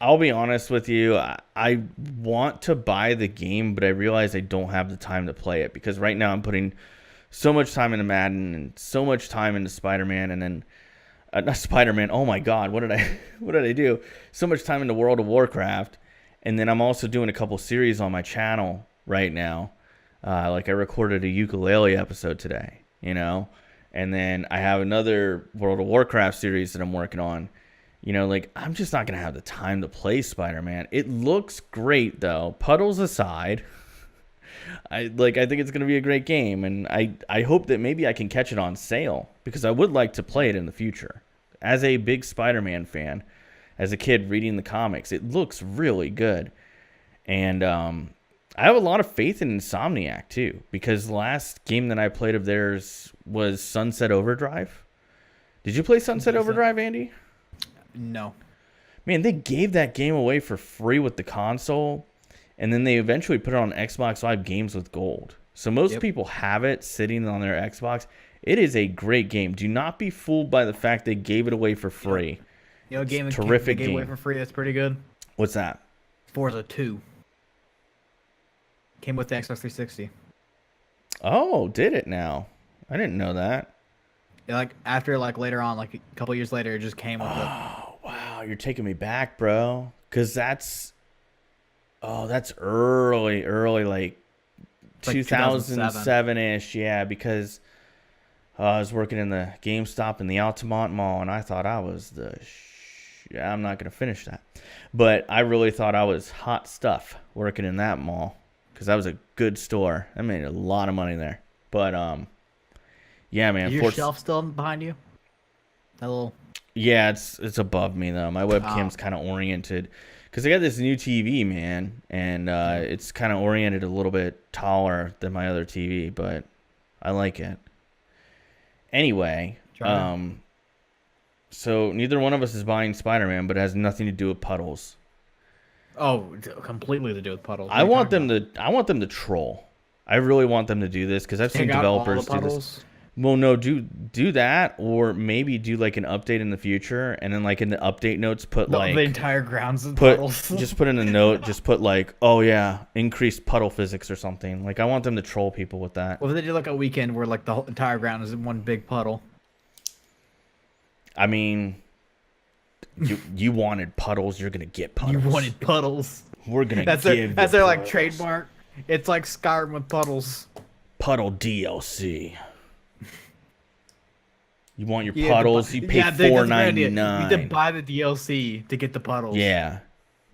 I'll be honest with you. I want to buy the game, but I realize I don't have the time to play it, because right now I'm putting so much time into Madden and so much time into Spider-Man, and then not Spider-Man. Oh my God, what did I do? So much time into World of Warcraft, and then I'm also doing a couple series on my channel right now. Like I recorded a ukulele episode today, and then I have another World of Warcraft series that I'm working on. Like, I'm just not gonna have the time to play Spider-Man. It looks great though. Puddles aside. I think it's going to be a great game, and I hope that maybe I can catch it on sale, because I would like to play it in the future. As a big Spider-Man fan, as a kid reading the comics. It looks really good. And I have a lot of faith in Insomniac, too, because the last game that I played of theirs was Sunset Overdrive. Did you play Sunset Overdrive, Andy? No. Man, they gave that game away for free with the console, and then they eventually put it on Xbox Live Games with Gold. So most people have it sitting on their Xbox. It is a great game. Do not be fooled by the fact they gave it away for free. You know, game terrific they gave away for free. That's pretty good. What's that? Forza 2. Came with the Xbox 360. Oh, did it now? I didn't know that. Yeah, like after later on, like a couple years later, it just came with it. Oh, wow, you're taking me back, bro. Cause that's early, like 2007-ish. Yeah, because I was working in the GameStop in the Altamont Mall, and I thought I was I'm not gonna finish that, but I really thought I was hot stuff working in that mall because that was a good store. I made a lot of money there. But yeah, man. Is your shelf still behind you? That little. Yeah, it's above me though. My webcam's kind of oriented because I got this new TV, man, and it's kind of oriented a little bit taller than my other TV, but I like it. Anyway, so neither one of us is buying Spider-Man, but it has nothing to do with Puddles. Oh, completely to do with Puddles. I want them to troll. I really want them to do this because I've seen developers do this. Well, no, do that, or maybe do like an update in the future, and then like in the update notes put like the entire grounds of puddles. Just put in a note, just put like, oh yeah, increased puddle physics or something. Like I want them to troll people with that. Well, if they do like a weekend where like the whole entire ground is in one big puddle. I mean, you wanted puddles, you're gonna get puddles. You wanted puddles. We're gonna that's their like trademark. It's like Skyrim with puddles. Puddle DLC. You want your puddles? You pay $4.99. You need to buy the DLC to get the puddles. Yeah.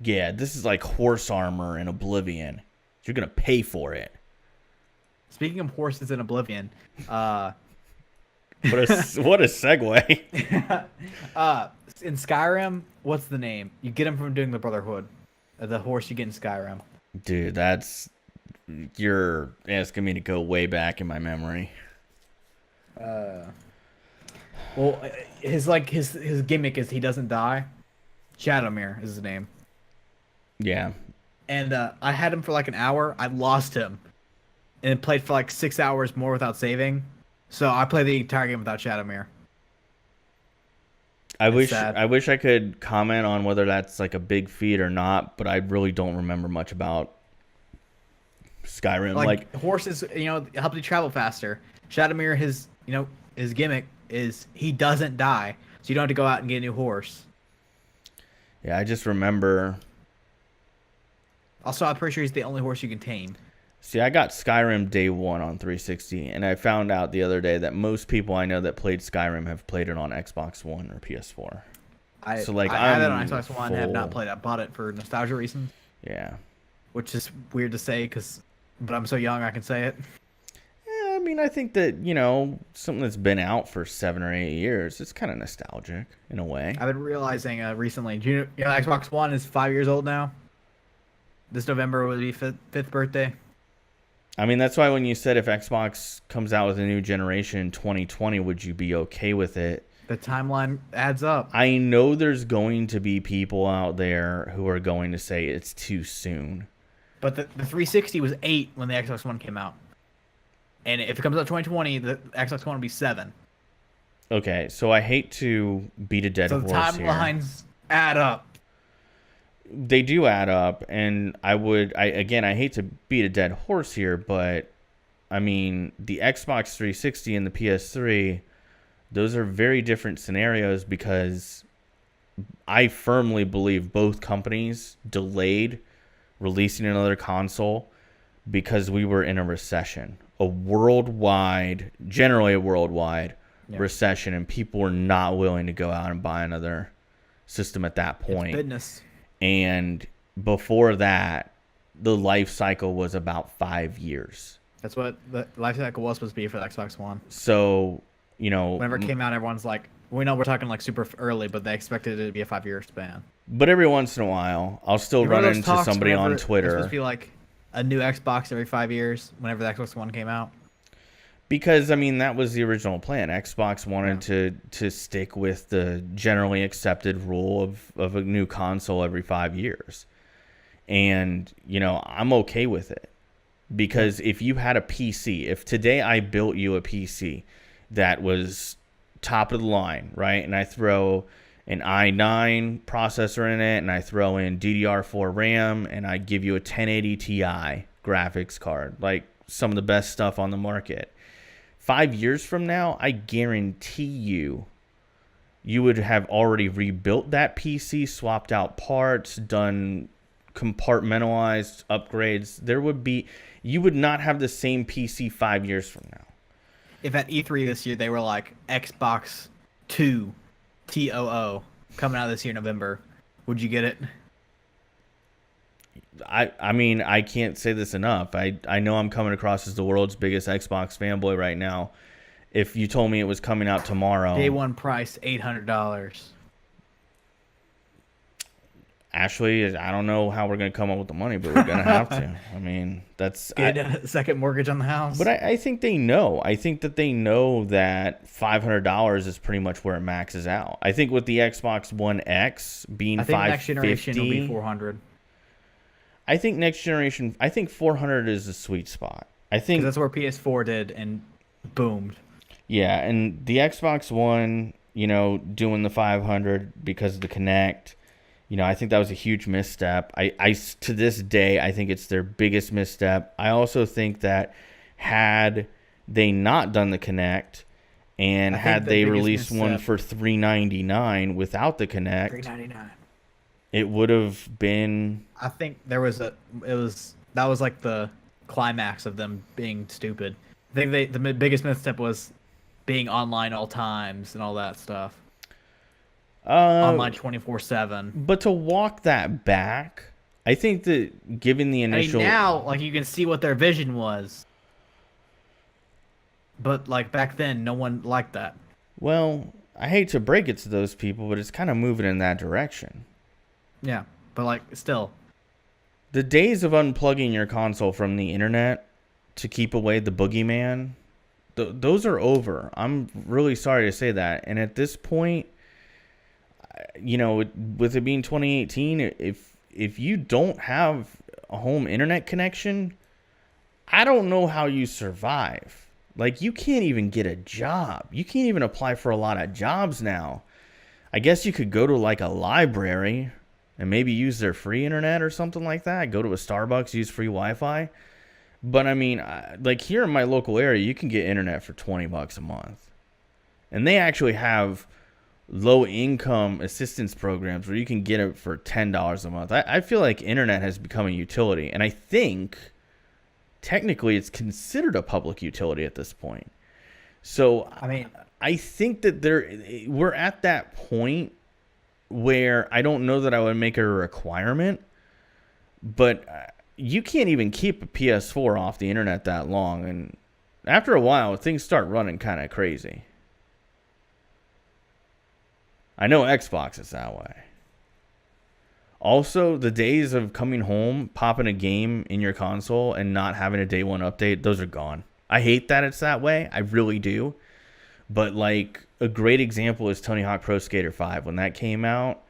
This is like horse armor in Oblivion. You're gonna pay for it. Speaking of horses in Oblivion, what a segue. In Skyrim, what's the name? You get him from doing the Brotherhood. The horse you get in Skyrim. Dude, you're asking me to go way back in my memory. Well, his gimmick is he doesn't die. Shadowmere is his name. Yeah. And I had him for like an hour. I lost him, and played for like 6 hours more without saving. So I played the entire game without Shadowmere. I wish I could comment on whether that's like a big feat or not, but I really don't remember much about Skyrim. Like horses, help you travel faster. Shadowmere, his gimmick is he doesn't die, so you don't have to go out and get a new horse. Yeah, I just remember. Also, I'm pretty sure he's the only horse you can tame. See, I got Skyrim day one on 360, and I found out the other day that most people I know that played Skyrim have played it on Xbox One or PS4. I have it on Xbox One. I have not played it. I bought it for nostalgia reasons. Yeah. Which is weird to say, but I'm so young I can say it. I mean, I think that, something that's been out for 7 or 8 years, it's kind of nostalgic in a way. I've been realizing recently, Xbox One is 5 years old now. This November will be fifth birthday. I mean, that's why when you said if Xbox comes out with a new generation in 2020, would you be okay with it? The timeline adds up. I know there's going to be people out there who are going to say it's too soon. But the 360 was 8 when the Xbox One came out. And if it comes out 2020, the Xbox One will be 7. Okay, so I hate to beat a dead horse here. So the timelines add up. They do add up, and I hate to beat a dead horse here, but I mean, the Xbox 360 and the PS3, those are very different scenarios because I firmly believe both companies delayed releasing another console because we were in a recession. Generally a worldwide recession, and people were not willing to go out and buy another system at that point. It's business. And before that, the life cycle was about 5 years. That's what the life cycle was supposed to be for the Xbox One. So, whenever it came out, everyone's like, We know we're talking like super early, but they expected it to be a 5-year span. But every once in a while, I'll still You remember run those into talks somebody whenever on it's supposed Twitter. to be like a new Xbox every 5 years, whenever the Xbox One came out? Because, I mean, that was the original plan. Xbox wanted to stick with the generally accepted rule of a new console every 5 years. And, you know, I'm okay with it. Because if you had a PC, if today I built you a PC that was top of the line, right? And I throw an i9 processor in it, and I throw in DDR4 RAM, and I give you a 1080 Ti graphics card, like some of the best stuff on the market. 5 years from now, I guarantee you would have already rebuilt that PC, swapped out parts, done compartmentalized upgrades. You would not have the same PC 5 years from now. If at E3 this year they were like Xbox 2 TOO coming out this year in November, would you get it? I mean, I can't say this enough. I know I'm coming across as the world's biggest Xbox fanboy right now. If you told me it was coming out tomorrow, Day one price $800. Ashley, I don't know how we're going to come up with the money, but we're going to have to. I mean, that's... Get a second mortgage on the house. But I think they know. I think that they know that $500 is pretty much where it maxes out. I think with the Xbox One X being $550... I think next generation will be $400. I think next generation... I think $400 is a sweet spot. I think... Because that's where PS4 did and boomed. Yeah, and the Xbox One, you know, doing the $500 because of the Kinect... You know, I think that was a huge misstep. I to this day, I think it's their biggest misstep. I also think that had they not done the Kinect and had they released one for $399 without the Kinect, $399, it would have been... I think that was like the climax of them being stupid. I think the biggest misstep was being online all times and all that stuff. Online 24/7. But to walk that back, I think that given the initial... I mean, now, like, you can see what their vision was. But, like, back then, no one liked that. Well, I hate to break it to those people, but it's kind of moving in that direction. Yeah, but, like, still. The days of unplugging your console from the internet to keep away the boogeyman, those are over. I'm really sorry to say that. And at this point... You know, with it being 2018, if you don't have a home internet connection, I don't know how you survive. Like, you can't even get a job. You can't even apply for a lot of jobs now. I guess you could go to, like, a library and maybe use their free internet or something like that. Go to a Starbucks, use free Wi-Fi. But, I mean, like, here in my local area, you can get internet for $20 a month. And they actually have... low-income assistance programs where you can get it for $10 a month. I feel like internet has become a utility, and I think technically it's considered a public utility at this point. So, I mean, I think that we're at that point where I don't know that I would make it a requirement, but you can't even keep a PS4 off the internet that long, and after a while, things start running kind of crazy. I know Xbox is that way. Also, the days of coming home, popping a game in your console, and not having a day one update, those are gone. I hate that it's that way. I really do. But, like, a great example is Tony Hawk Pro Skater 5. When that came out,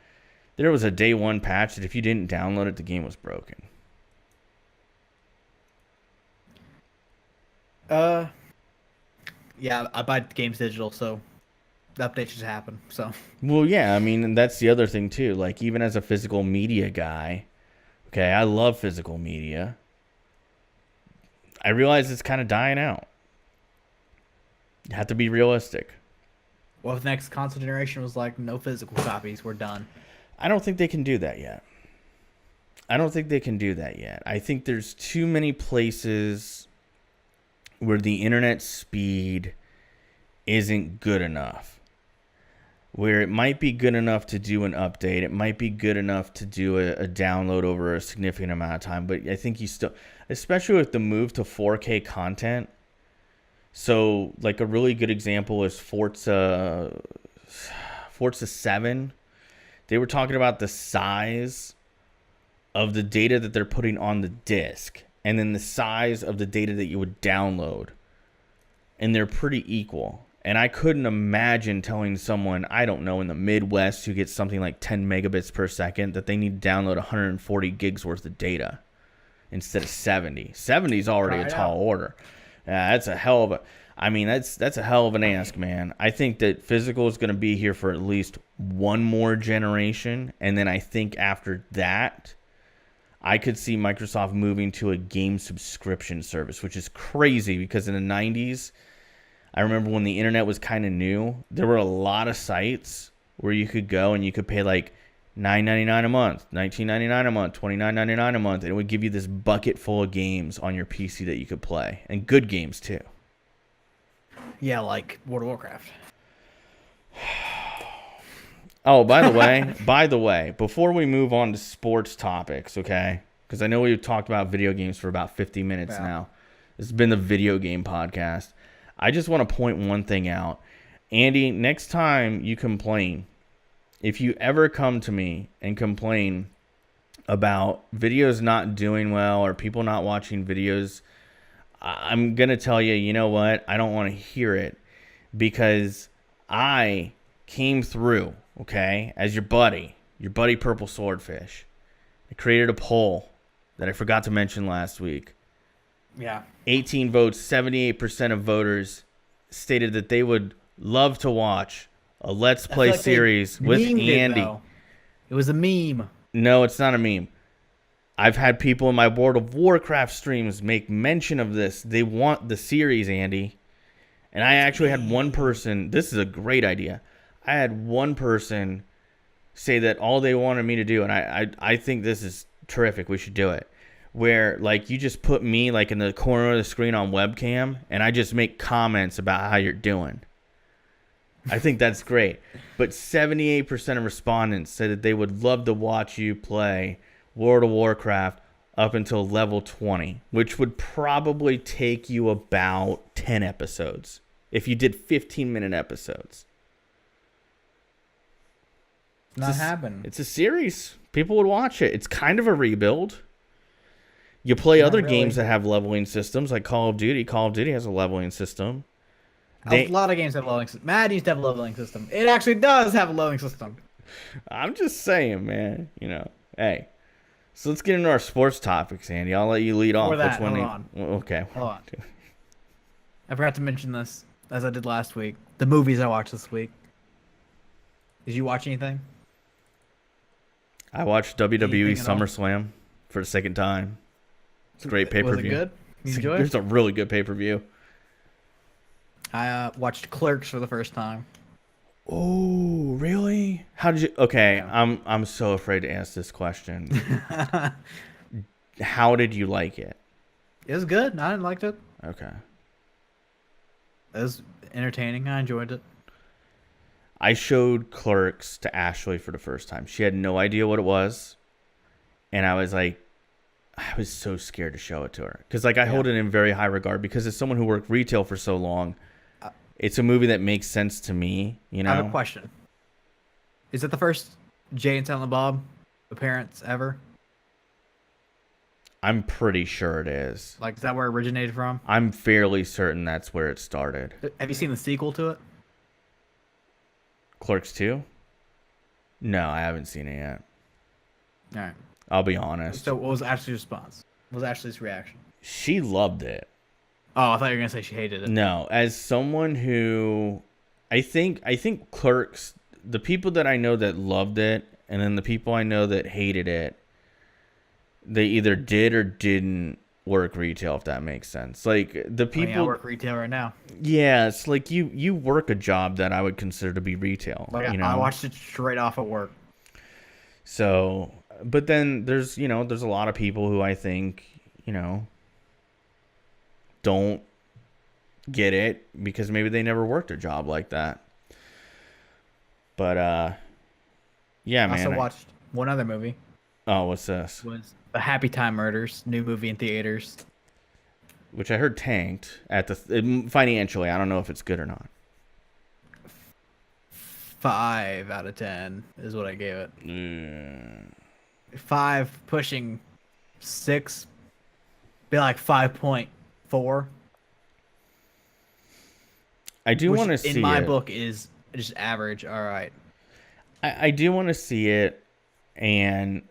there was a day one patch that if you didn't download it, the game was broken. Yeah, I buy games digital, so... the updates just happen, so. Well, yeah, I mean, and that's the other thing, too. Like, even as a physical media guy, okay, I love physical media. I realize it's kind of dying out. You have to be realistic. Well, if the next console generation was like, no physical copies, we're done. I don't think they can do that yet. I think there's too many places where the internet speed isn't good enough. Where it might be good enough to do an update. It might be good enough to do a download over a significant amount of time. But I think you still, especially with the move to 4K content. So, like, a really good example is Forza. Forza 7, they were talking about the size of the data that they're putting on the disc and then the size of the data that you would download. And they're pretty equal. And I couldn't imagine telling someone, I don't know, in the Midwest who gets something like 10 megabits per second that they need to download 140 gigs worth of data instead of 70. 70 is already a tall order. That's a hell of a... I mean, that's a hell of an ask, man. I think that physical is going to be here for at least one more generation. And then I think after that, I could see Microsoft moving to a game subscription service, which is crazy because in the 90s, I remember when the internet was kind of new, there were a lot of sites where you could go and you could pay like $9.99 a month, $19.99 a month, $29.99 a month, and it would give you this bucket full of games on your PC that you could play, and good games too. Yeah, like World of Warcraft. Oh, by the way, before we move on to sports topics, okay? Because I know we've talked about video games for about 50 minutes now. This has been the video game podcast. I just want to point one thing out. Andy, next time you complain, if you ever come to me and complain about videos not doing well or people not watching videos, I'm going to tell you, you know what? I don't want to hear it because I came through, okay, as your buddy Purple Swordfish. I created a poll that I forgot to mention last week. Yeah. 18 votes, 78% of voters stated that they would love to watch a Let's Play series with Andy. It was a meme. No, it's not a meme. I've had people in my World of Warcraft streams make mention of this. They want the series, Andy. And I actually had one person, this is a great idea. I had one person say that all they wanted me to do, and I think this is terrific, we should do it, where like you just put me like in the corner of the screen on webcam, and I just make comments about how you're doing. I think that's great. But 78% of respondents said that they would love to watch you play World of Warcraft up until level 20, which would probably take you about 10 episodes if you did 15-minute episodes. Not happening. It's a series. People would watch it. It's kind of a rebuild. You play other games that have leveling systems, like Call of Duty. Call of Duty has a leveling system. A lot of games have a leveling system. Madden used to have a leveling system. It actually does have a leveling system. I'm just saying, man. You know, hey. So let's get into our sports topics, Andy. I'll let you lead off. Hold on. Okay. Hold on. I forgot to mention this, as I did last week. The movies I watched this week. Did you watch anything? I watched WWE SummerSlam for the second time. It's a great pay-per-view. Was it good? You enjoy it? There's a really good pay-per-view. I watched Clerks for the first time. Oh, really? How did you? Okay, yeah. I'm so afraid to ask this question. How did you like it? It was good. I liked it. Okay. It was entertaining. I enjoyed it. I showed Clerks to Ashley for the first time. She had no idea what it was, and I was so scared to show it to her because I hold it in very high regard because as someone who worked retail for so long. It's a movie that makes sense to me, you know? I have a question. Is it the first Jay and Silent Bob appearance ever? I'm pretty sure it is. Like, is that where it originated from? I'm fairly certain that's where it started. Have you seen the sequel to it? Clerks 2? No, I haven't seen it yet. All right. I'll be honest. So what was Ashley's response? What was Ashley's reaction? She loved it. Oh, I thought you were gonna say she hated it. No, as someone who, I think Clerks, the people that I know that loved it, and then the people I know that hated it, they either did or didn't work retail. If that makes sense, like the people. I work retail right now. Yeah, it's like you work a job that I would consider to be retail. Like, you know? I watched it straight off at work. So, but then there's a lot of people who I think don't get it because maybe they never worked a job like that. But yeah, man. I also watched one other movie. Oh, what's this? Was The Happy Time Murders, new movie in theaters. Which I heard tanked at the financially. I don't know if it's good or not. 5 out of 10 is what I gave it. Mm. 5 pushing 6, be like 5.4. I do Which want to see in my it. book is just average. All right. I do want to see it, and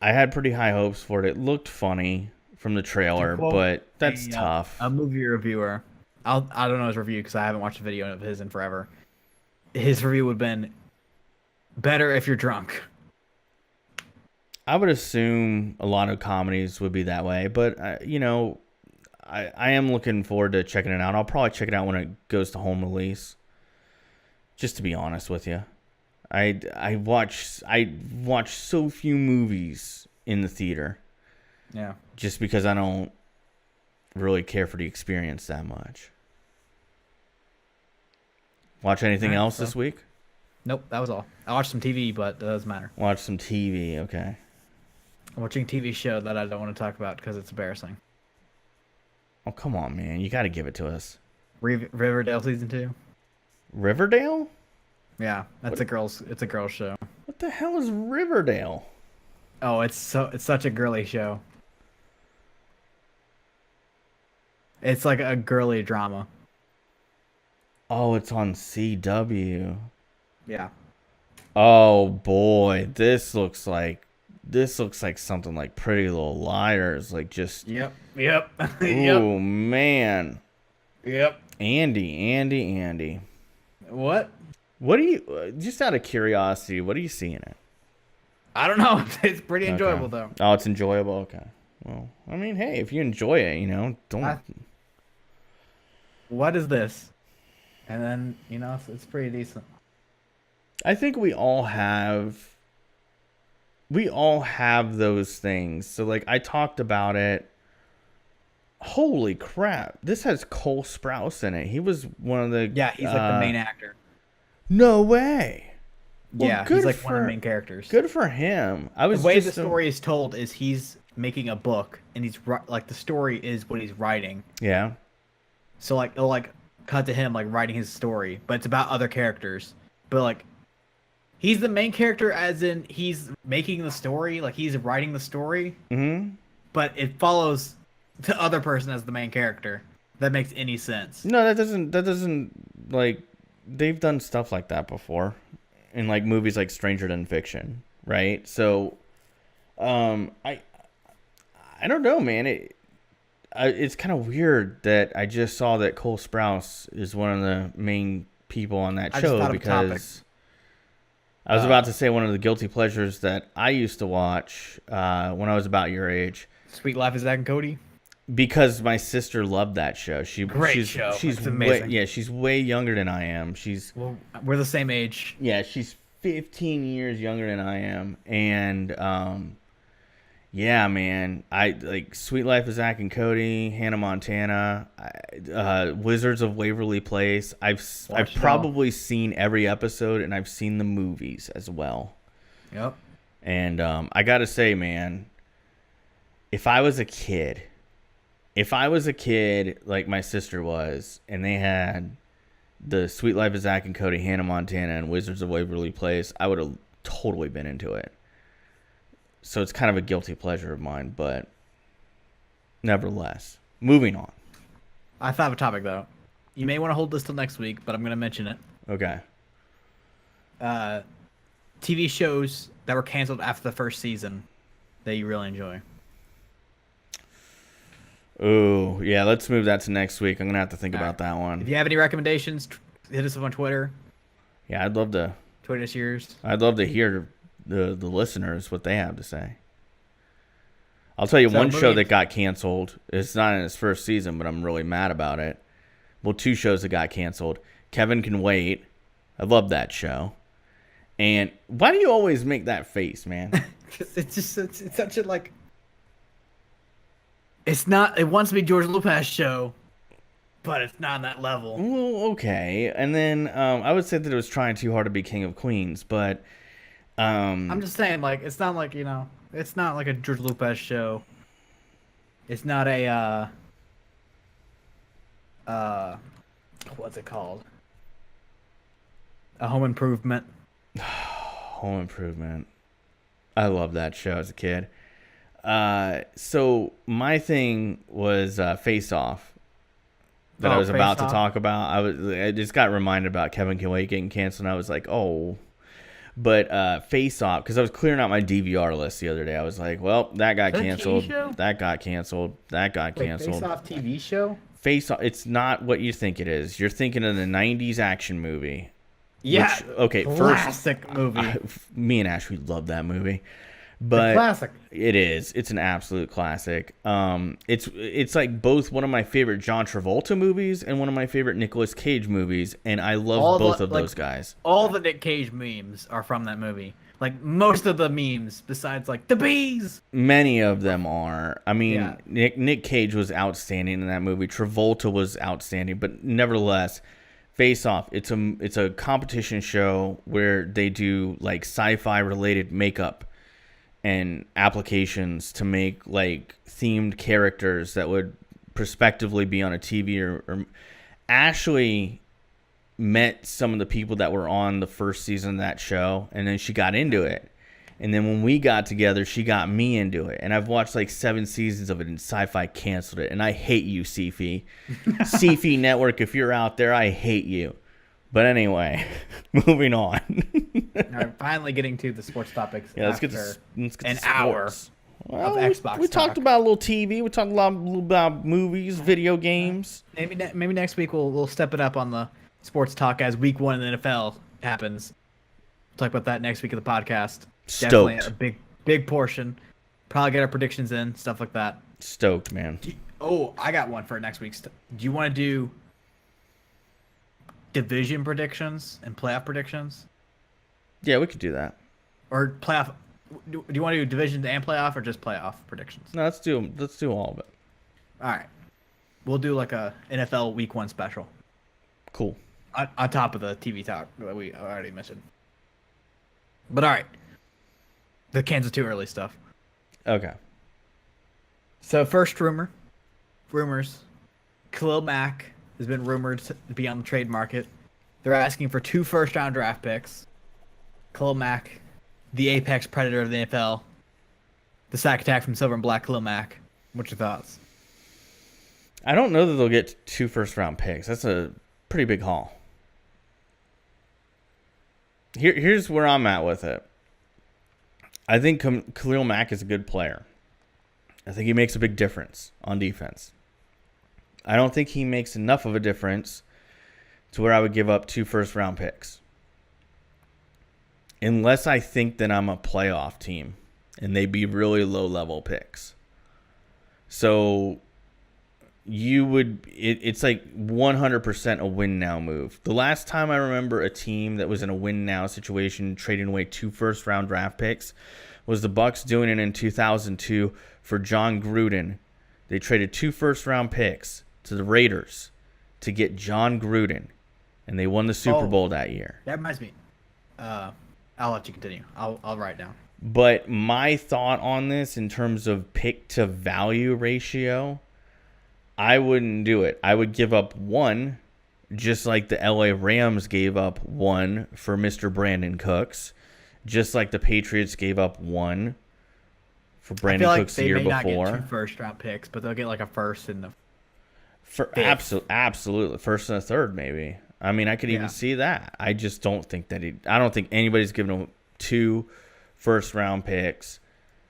I had pretty high hopes for it. It looked funny from the trailer, but that's tough. A movie reviewer. I don't know his review because I haven't watched a video of his in forever. His review would have been better if you're drunk. I would assume a lot of comedies would be that way, but I am looking forward to checking it out. I'll probably check it out when it goes to home release. Just to be honest with you, I watch so few movies in the theater. Yeah. Just because I don't really care for the experience that much. Watch anything else this week? Nope, that was all. I watched some TV, but it doesn't matter. Watch some TV, okay. I'm watching a TV show that I don't want to talk about because it's embarrassing. Oh, come on, man. You got to give it to us. Riverdale season 2. Riverdale? Yeah, it's a girls show. What the hell is Riverdale? Oh, it's such a girly show. It's like a girly drama. Oh, it's on CW. Yeah. Oh boy, this looks like something like Pretty Little Liars, like just. Yep. Oh man. Yep. Andy. What? What do you? Just out of curiosity, what do you see in it? I don't know. It's pretty enjoyable though. Oh, it's enjoyable. Okay. Well, I mean, hey, if you enjoy it, don't. What is this? And then it's pretty decent. I think we all have those things. So like I talked about it. Holy crap. This has Cole Sprouse in it. He was one of the Yeah, he's like the main actor. No way. Well, yeah, he's like one of the main characters. Good for him. The way the story is told is he's making a book and he's like the story is what he's writing. Yeah. So like it'll like cut to him like writing his story, but it's about other characters. But like he's the main character as in he's making the story, like he's writing the story. Mm-hmm. But it follows the other person as the main character. That makes any sense. No, that doesn't like they've done stuff like that before in like movies like Stranger Than Fiction, right? So I don't know, man. It's kind of weird that I just saw that Cole Sprouse is one of the main people on that show because I was about to say one of the guilty pleasures that I used to watch when I was about your age. Sweet Life of Zack and Cody. Because my sister loved that show. Great show. She's amazing. She's way younger than I am. We're the same age. Yeah, she's 15 years younger than I am, and yeah, man, I like Sweet Life of Zack and Cody, Hannah Montana, Wizards of Waverly Place. I've probably seen every episode, and I've seen the movies as well. Yep. And I gotta say, man, if I was a kid like my sister was, and they had the Sweet Life of Zack and Cody, Hannah Montana, and Wizards of Waverly Place, I would have totally been into it. So it's kind of a guilty pleasure of mine, but nevertheless, moving on. I thought of a topic though. You may want to hold this till next week, but I'm going to mention it. Okay. TV shows that were canceled after the first season that you really enjoy. Ooh, yeah, let's move that to next week. I'm going to have to think about that one. If you have any recommendations, hit us up on Twitter. Yeah, I'd love to. Tweet us yours. I'd love to hear the listeners what they have to say. I'll tell you one show that got canceled. It's not in its first season, but I'm really mad about it. Well, 2 shows that got canceled. Kevin Can Wait. I love that show. And why do you always make that face, man? it's such a like. It's not. It wants to be George Lopez show, but it's not on that level. Well, okay. And then I would say that it was trying too hard to be King of Queens, but I'm just saying, like, it's not like it's not like a George Lopez show. It's not a what's it called? A Home Improvement. Home Improvement. I love that show as a kid. So my thing was Face Off that I was about to talk about. I just got reminded about Kevin Can Wait getting canceled, and I was like, oh. But Face Off, because I was clearing out my DVR list the other day. I was like, well, that got canceled. That got canceled. That got canceled. Face Off TV show? Face Off. It's not what you think it is. You're thinking of the 90s action movie. Yeah. Which, okay, classic movie. Me and Ash, we love that movie. But classic. It is. It's an absolute classic. It's like both one of my favorite John Travolta movies and one of my favorite Nicolas Cage movies, and I love both of those guys. All the Nick Cage memes are from that movie. Like most of the memes, besides like the bees. Many of them are. I mean, yeah. Nick Cage was outstanding in that movie. Travolta was outstanding, but nevertheless, Face Off. It's a competition show where they do like sci-fi related makeup and applications to make like themed characters that would prospectively be on a TV or Ashley met some of the people that were on the first season of that show, and then she got into it. And then when we got together, she got me into it. And I've watched like 7 seasons of it, and Sci-Fi canceled it. And I hate you, Sci-Fi. Sci-Fi Network, if you're out there, I hate you. But anyway, moving on. All right, finally getting to the sports topics. Yeah, let's get an hour of Xbox. We talked about a little TV. We talked a little about movies, video games. Maybe next week we'll step it up on the sports talk as week 1 in the NFL happens. We'll talk about that next week of the podcast. Stoked. Definitely a big portion. Probably get our predictions in, stuff like that. Stoked, man. I got one for next week's. Do you want to do division predictions and playoff predictions? Yeah, we could do that. Or playoff. Do you want to do division and playoff, or just playoff predictions? No, let's do all of it. All right, we'll do like a NFL Week 1 special. Cool. On top of the TV talk that we already mentioned. But all right, the Kansas too early stuff. Okay. So first rumors. Khalil Mack has been rumored to be on the trade market. They're asking for 2 first-round draft picks. Khalil Mack, the apex predator of the NFL. The sack attack from Silver and Black Khalil Mack. What's your thoughts? I don't know that they'll get 2 first-round picks. That's a pretty big haul. Here's where I'm at with it. I think Khalil Mack is a good player. I think he makes a big difference on defense. I don't think he makes enough of a difference to where I would give up 2 first-round picks. Unless I think that I'm a playoff team and they be really low-level picks. So it's like 100% a win-now move. The last time I remember a team that was in a win-now situation trading away 2 first-round draft picks was the Bucs doing it in 2002 for John Gruden. They traded 2 first-round picks to the Raiders to get John Gruden, and they won the Super Bowl that year. That reminds me. I'll let you continue. I'll write down. But my thought on this in terms of pick to value ratio, I wouldn't do it. I would give up 1, just like the LA Rams gave up 1 for Mr. Brandon Cooks, just like the Patriots gave up 1 for Brandon Cooks the year before. They may not get 2 first-round picks, but they'll get like a first and a absolutely first and a third, maybe. I mean, I could even see that. I just don't think that I don't think anybody's giving him 2 first-round picks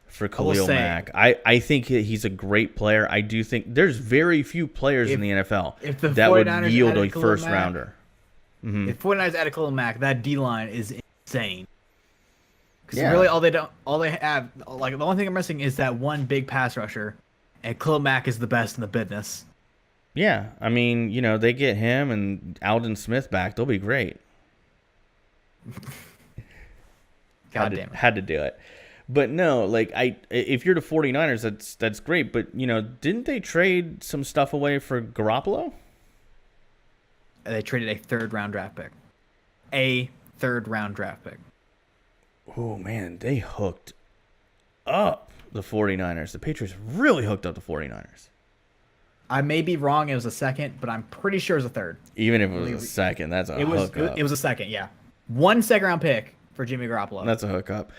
for Khalil Mack. I think he's a great player. I do think there's very few players in the NFL that would yield a first-rounder. Mm-hmm. If 49ers added Khalil Mack, that D-line is insane. Because really all they have, like the only thing I'm missing is that one big pass rusher, and Khalil Mack is the best in the business. Yeah, I mean, they get him and Alden Smith back, they'll be great. God damn it. Had to do it. But no, like if you're the 49ers, that's great. But didn't they trade some stuff away for Garoppolo? They traded a 3rd-round draft pick. A 3rd-round draft pick. Oh man, they hooked up the 49ers. The Patriots really hooked up the 49ers. I may be wrong. It was a 2nd, but I'm pretty sure it was a 3rd. Even if it was a 2nd, that's a hookup. It was a 2nd, yeah. 1 second-round pick for Jimmy Garoppolo. That's a hookup.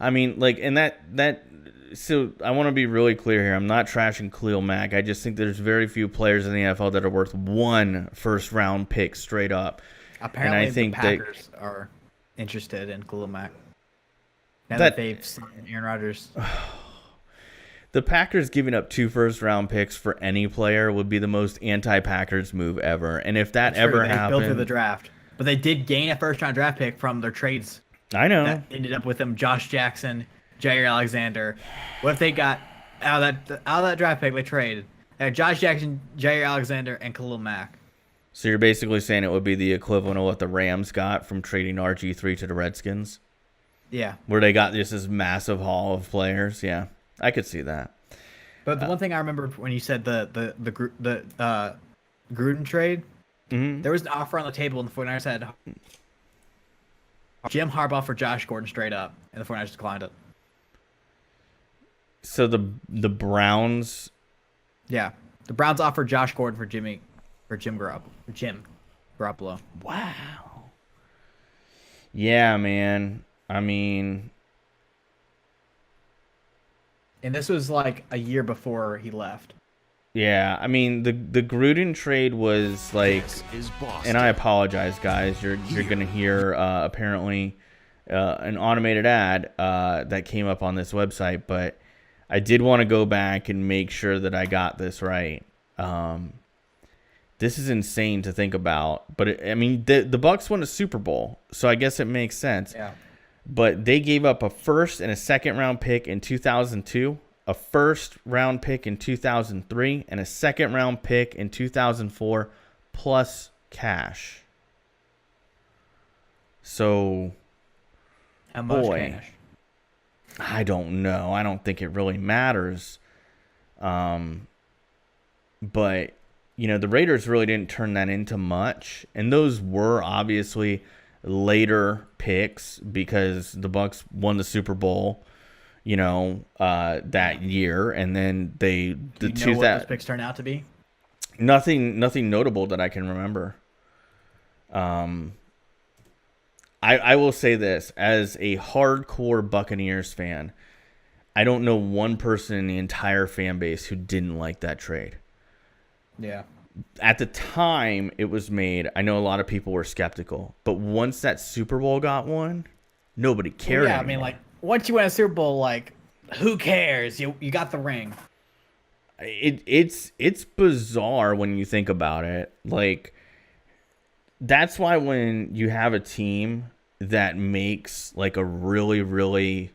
I mean, like, and that. So I want to be really clear here. I'm not trashing Khalil Mack. I just think there's very few players in the NFL that are worth 1 first-round pick straight up. Apparently, and I think the Packers are interested in Khalil Mack. Now that they've signed Aaron Rodgers. The Packers giving up 2 first-round picks for any player would be the most anti-Packers move ever. And if that ever happened, built through the draft, but they did gain a first-round draft pick from their trades. I know. That ended up with them Josh Jackson, Jair Alexander. What if they got out of that draft pick they traded? They had Josh Jackson, Jair Alexander, and Khalil Mack. So you're basically saying it would be the equivalent of what the Rams got from trading RG3 to the Redskins? Yeah. Where they got just this massive haul of players? Yeah, I could see that. But the one thing I remember when you said the Gruden trade, there was an offer on the table and the 49ers had Jim Harbaugh for Josh Gordon straight up, and the 49ers declined it. So the Browns, the Browns offered Josh Gordon for Jim Garoppolo. Wow. Yeah, man. I mean, and this was like a year before he left. Yeah, I mean the Gruden trade was like, and I apologize, guys. You're gonna hear apparently an automated ad that came up on this website, but I did want to go back and make sure that I got this right. This is insane to think about, but I mean the Bucs won a Super Bowl, so I guess it makes sense. Yeah. But they gave up a first and a second round pick in 2002, a first round pick in 2003, and a second round pick in 2004, plus cash. So, how much cash? I don't know. I don't think it really matters. But the Raiders really didn't turn that into much, and those were obviously later picks because the Bucs won the Super Bowl, that year, and then what those picks turned out to be? Nothing notable that I can remember. I will say this, as a hardcore Buccaneers fan, I don't know one person in the entire fan base who didn't like that trade. Yeah. At the time it was made, I know a lot of people were skeptical, but once that Super Bowl got won, nobody cared. Well, yeah, anymore. I mean, like, once you win a Super Bowl, like, who cares? You got the ring. It's bizarre when you think about it. Like, that's why when you have a team that makes like a really, really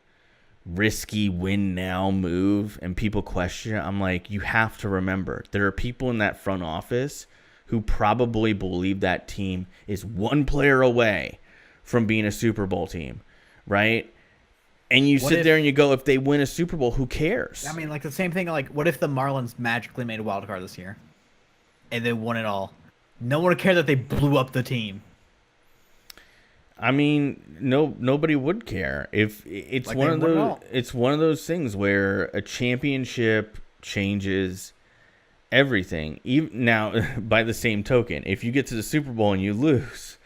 risky win now move and people question it, I'm like, you have to remember there are people in that front office who probably believe that team is one player away from being a Super Bowl team, right? And you sit there and you go, if they win a Super Bowl, who cares? I mean, like the same thing, like what if the Marlins magically made a wild card this year and they won it all? No one would care that they blew up the team. I mean, nobody would care. If it's like it's one of those things where a championship changes everything. Even now, by the same token, if you get to the Super Bowl and you lose,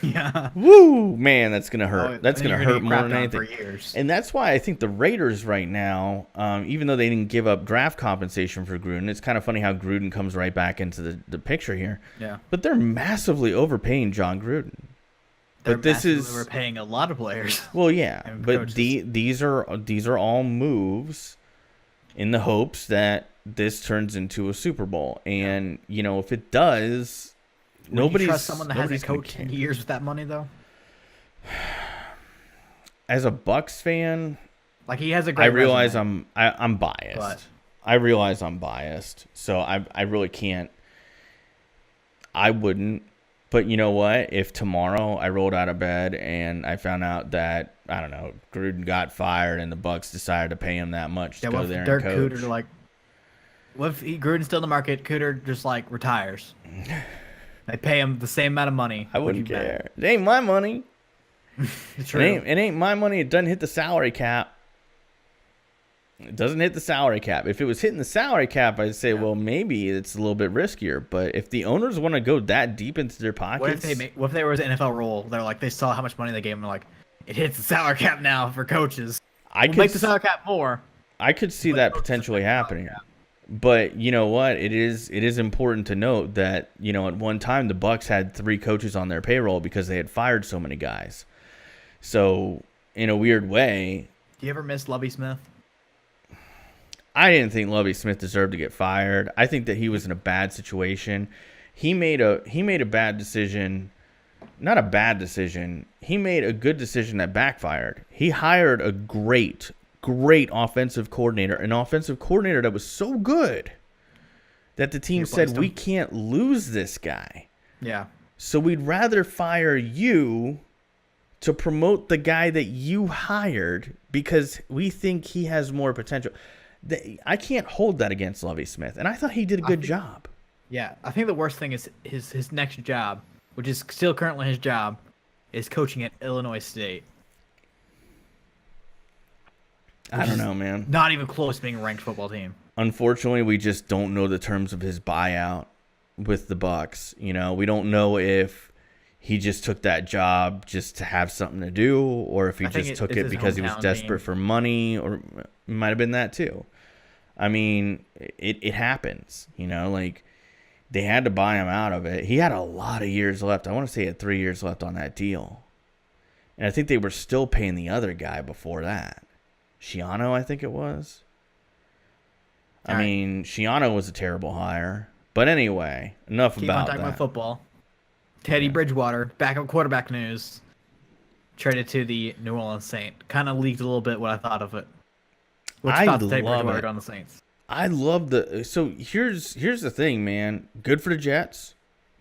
yeah, woo, man, that's gonna hurt. That's gonna hurt more than anything. For years. And that's why I think the Raiders right now, even though they didn't give up draft compensation for Gruden, it's kind of funny how Gruden comes right back into the picture here. Yeah, but they're massively overpaying John Gruden. But we're paying a lot of players. Well, yeah, but these are all moves in the hopes that this turns into a Super Bowl, and if it does, nobody's trust someone that hasn't coached in years with that money though. As a Bucs fan, like he has a great. I realize I'm biased. But I realize I'm biased, so I really can't. I wouldn't. But you know what? If tomorrow I rolled out of bed and I found out that, I don't know, Gruden got fired and the Bucs decided to pay him that much to go there and coach. Cooter, like, what if Gruden's still in the market? Cooter just like retires. They pay him the same amount of money. I wouldn't care. It ain't my money. True. It ain't my money. It doesn't hit the salary cap. It doesn't hit the salary cap. If it was hitting the salary cap, I'd say, well, maybe it's a little bit riskier. But if the owners want to go that deep into their pockets, what if there was an NFL rule? They're like, they saw how much money they gave them. They're like, it hits the salary cap now for coaches. We'll make the salary cap more. I could see that potentially happening. But you know what? It is important to note that, you know, at one time the Bucs had 3 coaches on their payroll because they had fired so many guys. So in a weird way, do you ever miss Lovie Smith? I didn't think Lovie Smith deserved to get fired. I think that he was in a bad situation. He made a bad decision. Not a bad decision. He made a good decision that backfired. He hired a great offensive coordinator, an offensive coordinator that was so good that the team said, we can't lose this guy. Yeah. So we'd rather fire you to promote the guy that you hired because we think he has more potential. I can't hold that against Lovie Smith, and I thought he did a good job. Yeah, I think the worst thing is his next job, which is still currently his job, is coaching at Illinois State. I don't know, man. Not even close to being a ranked football team. Unfortunately, we just don't know the terms of his buyout with the Bucs. You know, we don't know if he just took that job just to have something to do, or if he just took it because he was desperate for money, or it might have been that too. I mean, it happens, you know, like they had to buy him out of it. He had a lot of years left. I want to say he had 3 years left on that deal. And I think they were still paying the other guy before that. Shiano, I think it was. I mean, Shiano was a terrible hire. But anyway, enough about that. Keep on talking about football. Teddy Bridgewater, backup quarterback news, traded to the New Orleans Saints. Kind of leaked a little bit what I thought of it. I love it. On the Saints. I love the. So here's the thing, man. Good for the Jets.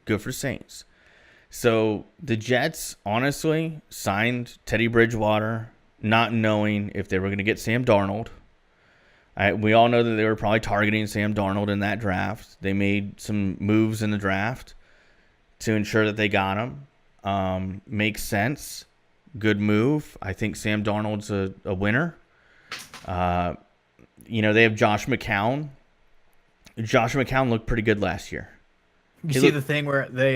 Good for the Saints. So the Jets honestly signed Teddy Bridgewater, not knowing if they were going to get Sam Darnold. We all know that they were probably targeting Sam Darnold in that draft. They made some moves in the draft to ensure that they got him. Makes sense. Good move. I think Sam Darnold's a winner. You know, they have Josh McCown. Josh McCown looked pretty good last year. You see the thing where they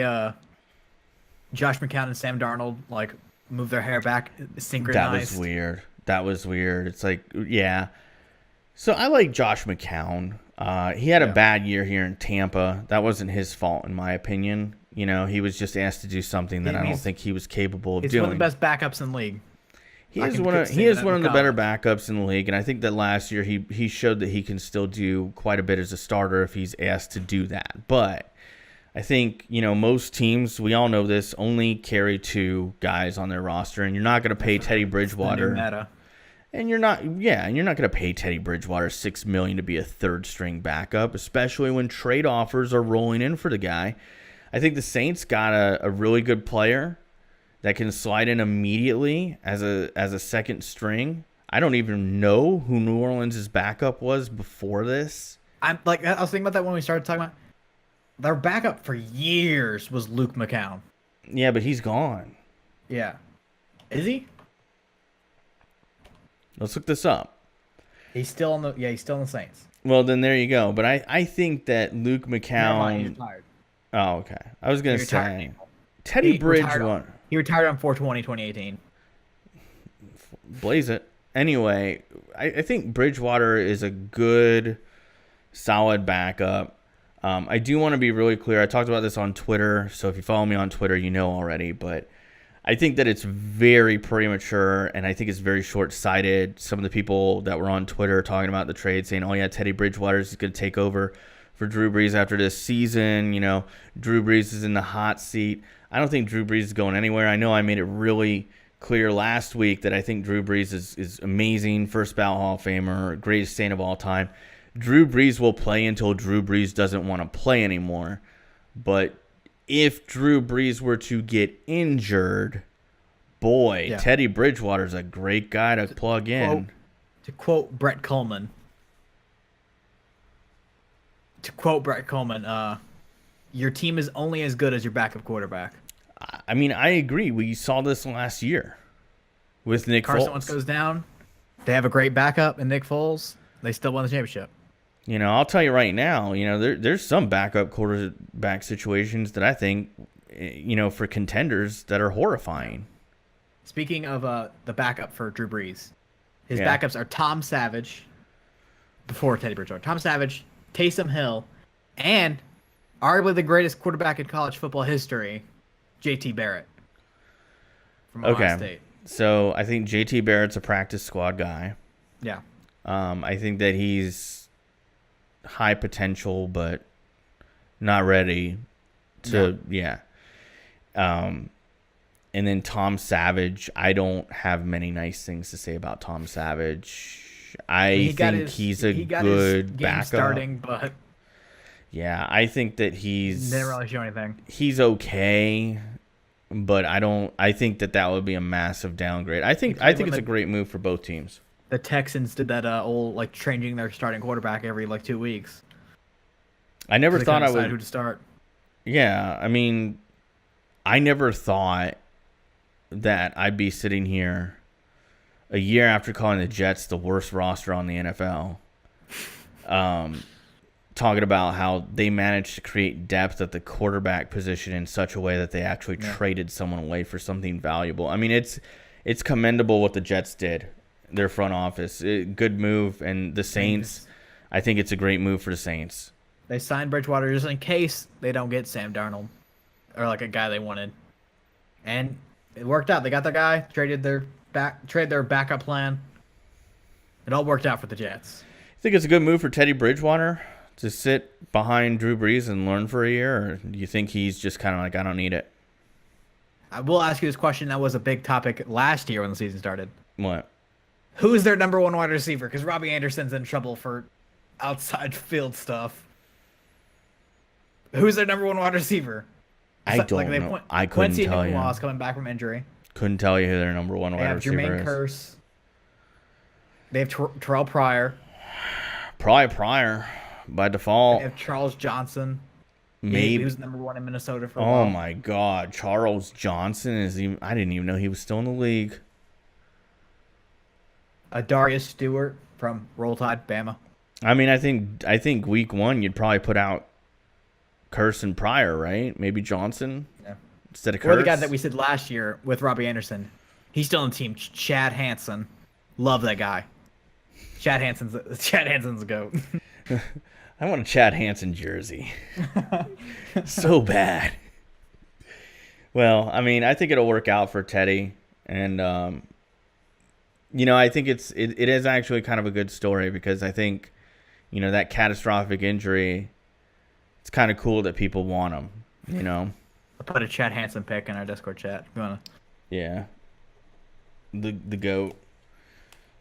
Josh McCown and Sam Darnold like move their hair back synchronized? That was weird. It's like, yeah. So I like Josh McCown. He had a bad year here in Tampa. That wasn't his fault, in my opinion. You know, he was just asked to do something that I don't think he was capable of doing. He's one of the best backups in the league. He is one of the better backups in the league, and I think that last year he showed that he can still do quite a bit as a starter if he's asked to do that. But I think, you know, most teams, we all know this, only carry 2 guys on their roster, and you're not going to pay Teddy Bridgewater. And you're not going to pay Teddy Bridgewater $6 million to be a third-string backup, especially when trade offers are rolling in for the guy. I think the Saints got a really good player that can slide in immediately as a second string. I don't even know who New Orleans' backup was before this. I was thinking about that when we started talking about their backup for years was Luke McCown. Yeah, but he's gone. Yeah. Is he? Let's look this up. He's still on the Saints. Well, then there you go. But I think that Luke McCown. He's retired. Oh, okay. I was gonna say Teddy Bridgewater. He retired on 4/20/2018. Blaze it. Anyway, I think Bridgewater is a good, solid backup. I do want to be really clear. I talked about this on Twitter, so if you follow me on Twitter, you know already. But I think that it's very premature, and I think it's very short-sighted. Some of the people that were on Twitter talking about the trade saying, oh, yeah, Teddy Bridgewater is going to take over for Drew Brees after this season. You know, Drew Brees is in the hot seat. I don't think Drew Brees is going anywhere. I know I made it really clear last week that I think Drew Brees is amazing, first ballot Hall of Famer, greatest Saint of all time. Drew Brees will play until Drew Brees doesn't want to play anymore. But if Drew Brees were to get injured, boy, Teddy Bridgewater's a great guy to plug in. To quote Brett Coleman, your team is only as good as your backup quarterback. I mean, I agree. We saw this last year with Nick Foles. Carson Wentz goes down. They have a great backup in Nick Foles. They still won the championship. I'll tell you right now, there's some backup quarterback situations that I think, for contenders that are horrifying. Speaking of the backup for Drew Brees, his Yeah. backups are Tom Savage, before Teddy Bridgewater. Tom Savage, Taysom Hill, and arguably the greatest quarterback in college football history, J.T. Barrett from Ohio State. So I think J.T. Barrett's a practice squad guy. Yeah. I think that he's high potential, but not ready to, yeah. And then Tom Savage, I don't have many nice things to say about Tom Savage. I think he's a good backup. Starting, but yeah, I think that he's didn't really show anything. He's okay, but I think that would be a massive downgrade. I think it's a great move for both teams. The Texans did that old changing their starting quarterback every 2 weeks. I never thought I would who to start. Yeah, I mean, I never thought that I'd be sitting here a year after calling the Jets the worst roster on the NFL, talking about how they managed to create depth at the quarterback position in such a way that they actually traded someone away for something valuable. I mean, it's commendable what the Jets did, their front office. Good move, and the Saints, I think it's a great move for the Saints. They signed Bridgewater just in case they don't get Sam Darnold or a guy they wanted. And it worked out. They got the guy, traded their backup plan. It all worked out for the Jets. You think it's a good move for Teddy Bridgewater to sit behind Drew Brees and learn for a year, or do you think he's just kind of I don't need it? I will ask you this question. That was a big topic last year when the season started. What? Who's their number one wide receiver? Because Robbie Anderson's in trouble for outside field stuff. Who's their number one wide receiver? I don't know. I couldn't tell you. Is coming back from injury. Couldn't tell you who their number one wide receiver is. They have Jermaine Kearse. They have Terrell Pryor. Probably Pryor by default. They have Charles Johnson. Maybe he was number one in Minnesota for a while. Oh my God, Charles Johnson I didn't even know he was still in the league. Darius Stewart from Roll Tide, Bama. I mean, I think week one you'd probably put out Kearse and Pryor, right? Maybe Johnson instead of Kearse. Or the guy that we said last year with Robbie Anderson. He's still on the team. Chad Hansen. Love that guy. Chad Hansen's a goat. I want a Chad Hansen jersey. So bad. Well, I mean, I think it'll work out for Teddy, and I think it is actually kind of a good story because I think, that catastrophic injury. It's kind of cool that people want him, I'll put a Chad Hansen pick in our Discord chat. You wanna? Yeah. The GOAT.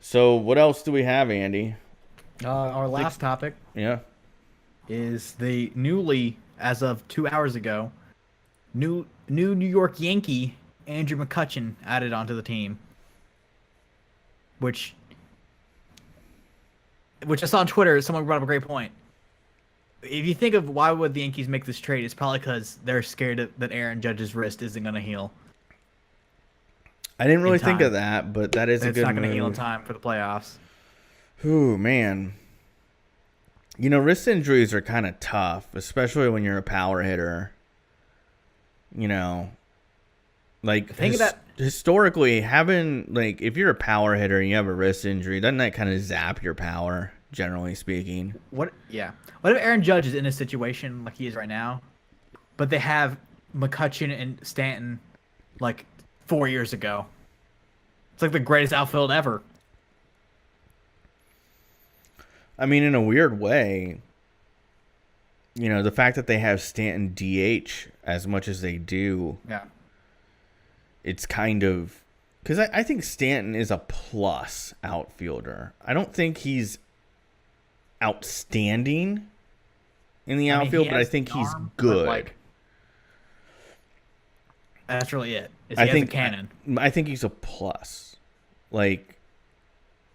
So what else do we have, Andy? Our last topic. Yeah. Is the newly, as of 2 hours ago, new New York Yankee Andrew McCutchen added onto the team. Which I saw on Twitter, someone brought up a great point. If you think of why would the Yankees make this trade, it's probably because they're scared that Aaron Judge's wrist isn't going to heal. I didn't really think of that, but that is a good move. It's not going to heal in time for the playoffs. Ooh, man. Wrist injuries are kind of tough, especially when you're a power hitter. Think of that. Historically, if you're a power hitter and you have a wrist injury, doesn't that kind of zap your power, generally speaking? What if Aaron Judge is in a situation like he is right now, but they have McCutchen and Stanton 4 years ago? It's like the greatest outfield ever. I mean, in a weird way, the fact that they have Stanton DH as much as they do, it's kind of... Because I think Stanton is a plus outfielder. I don't think he's outstanding in the outfield, but I think he's good. That's really it. He has a cannon. I think he's a plus.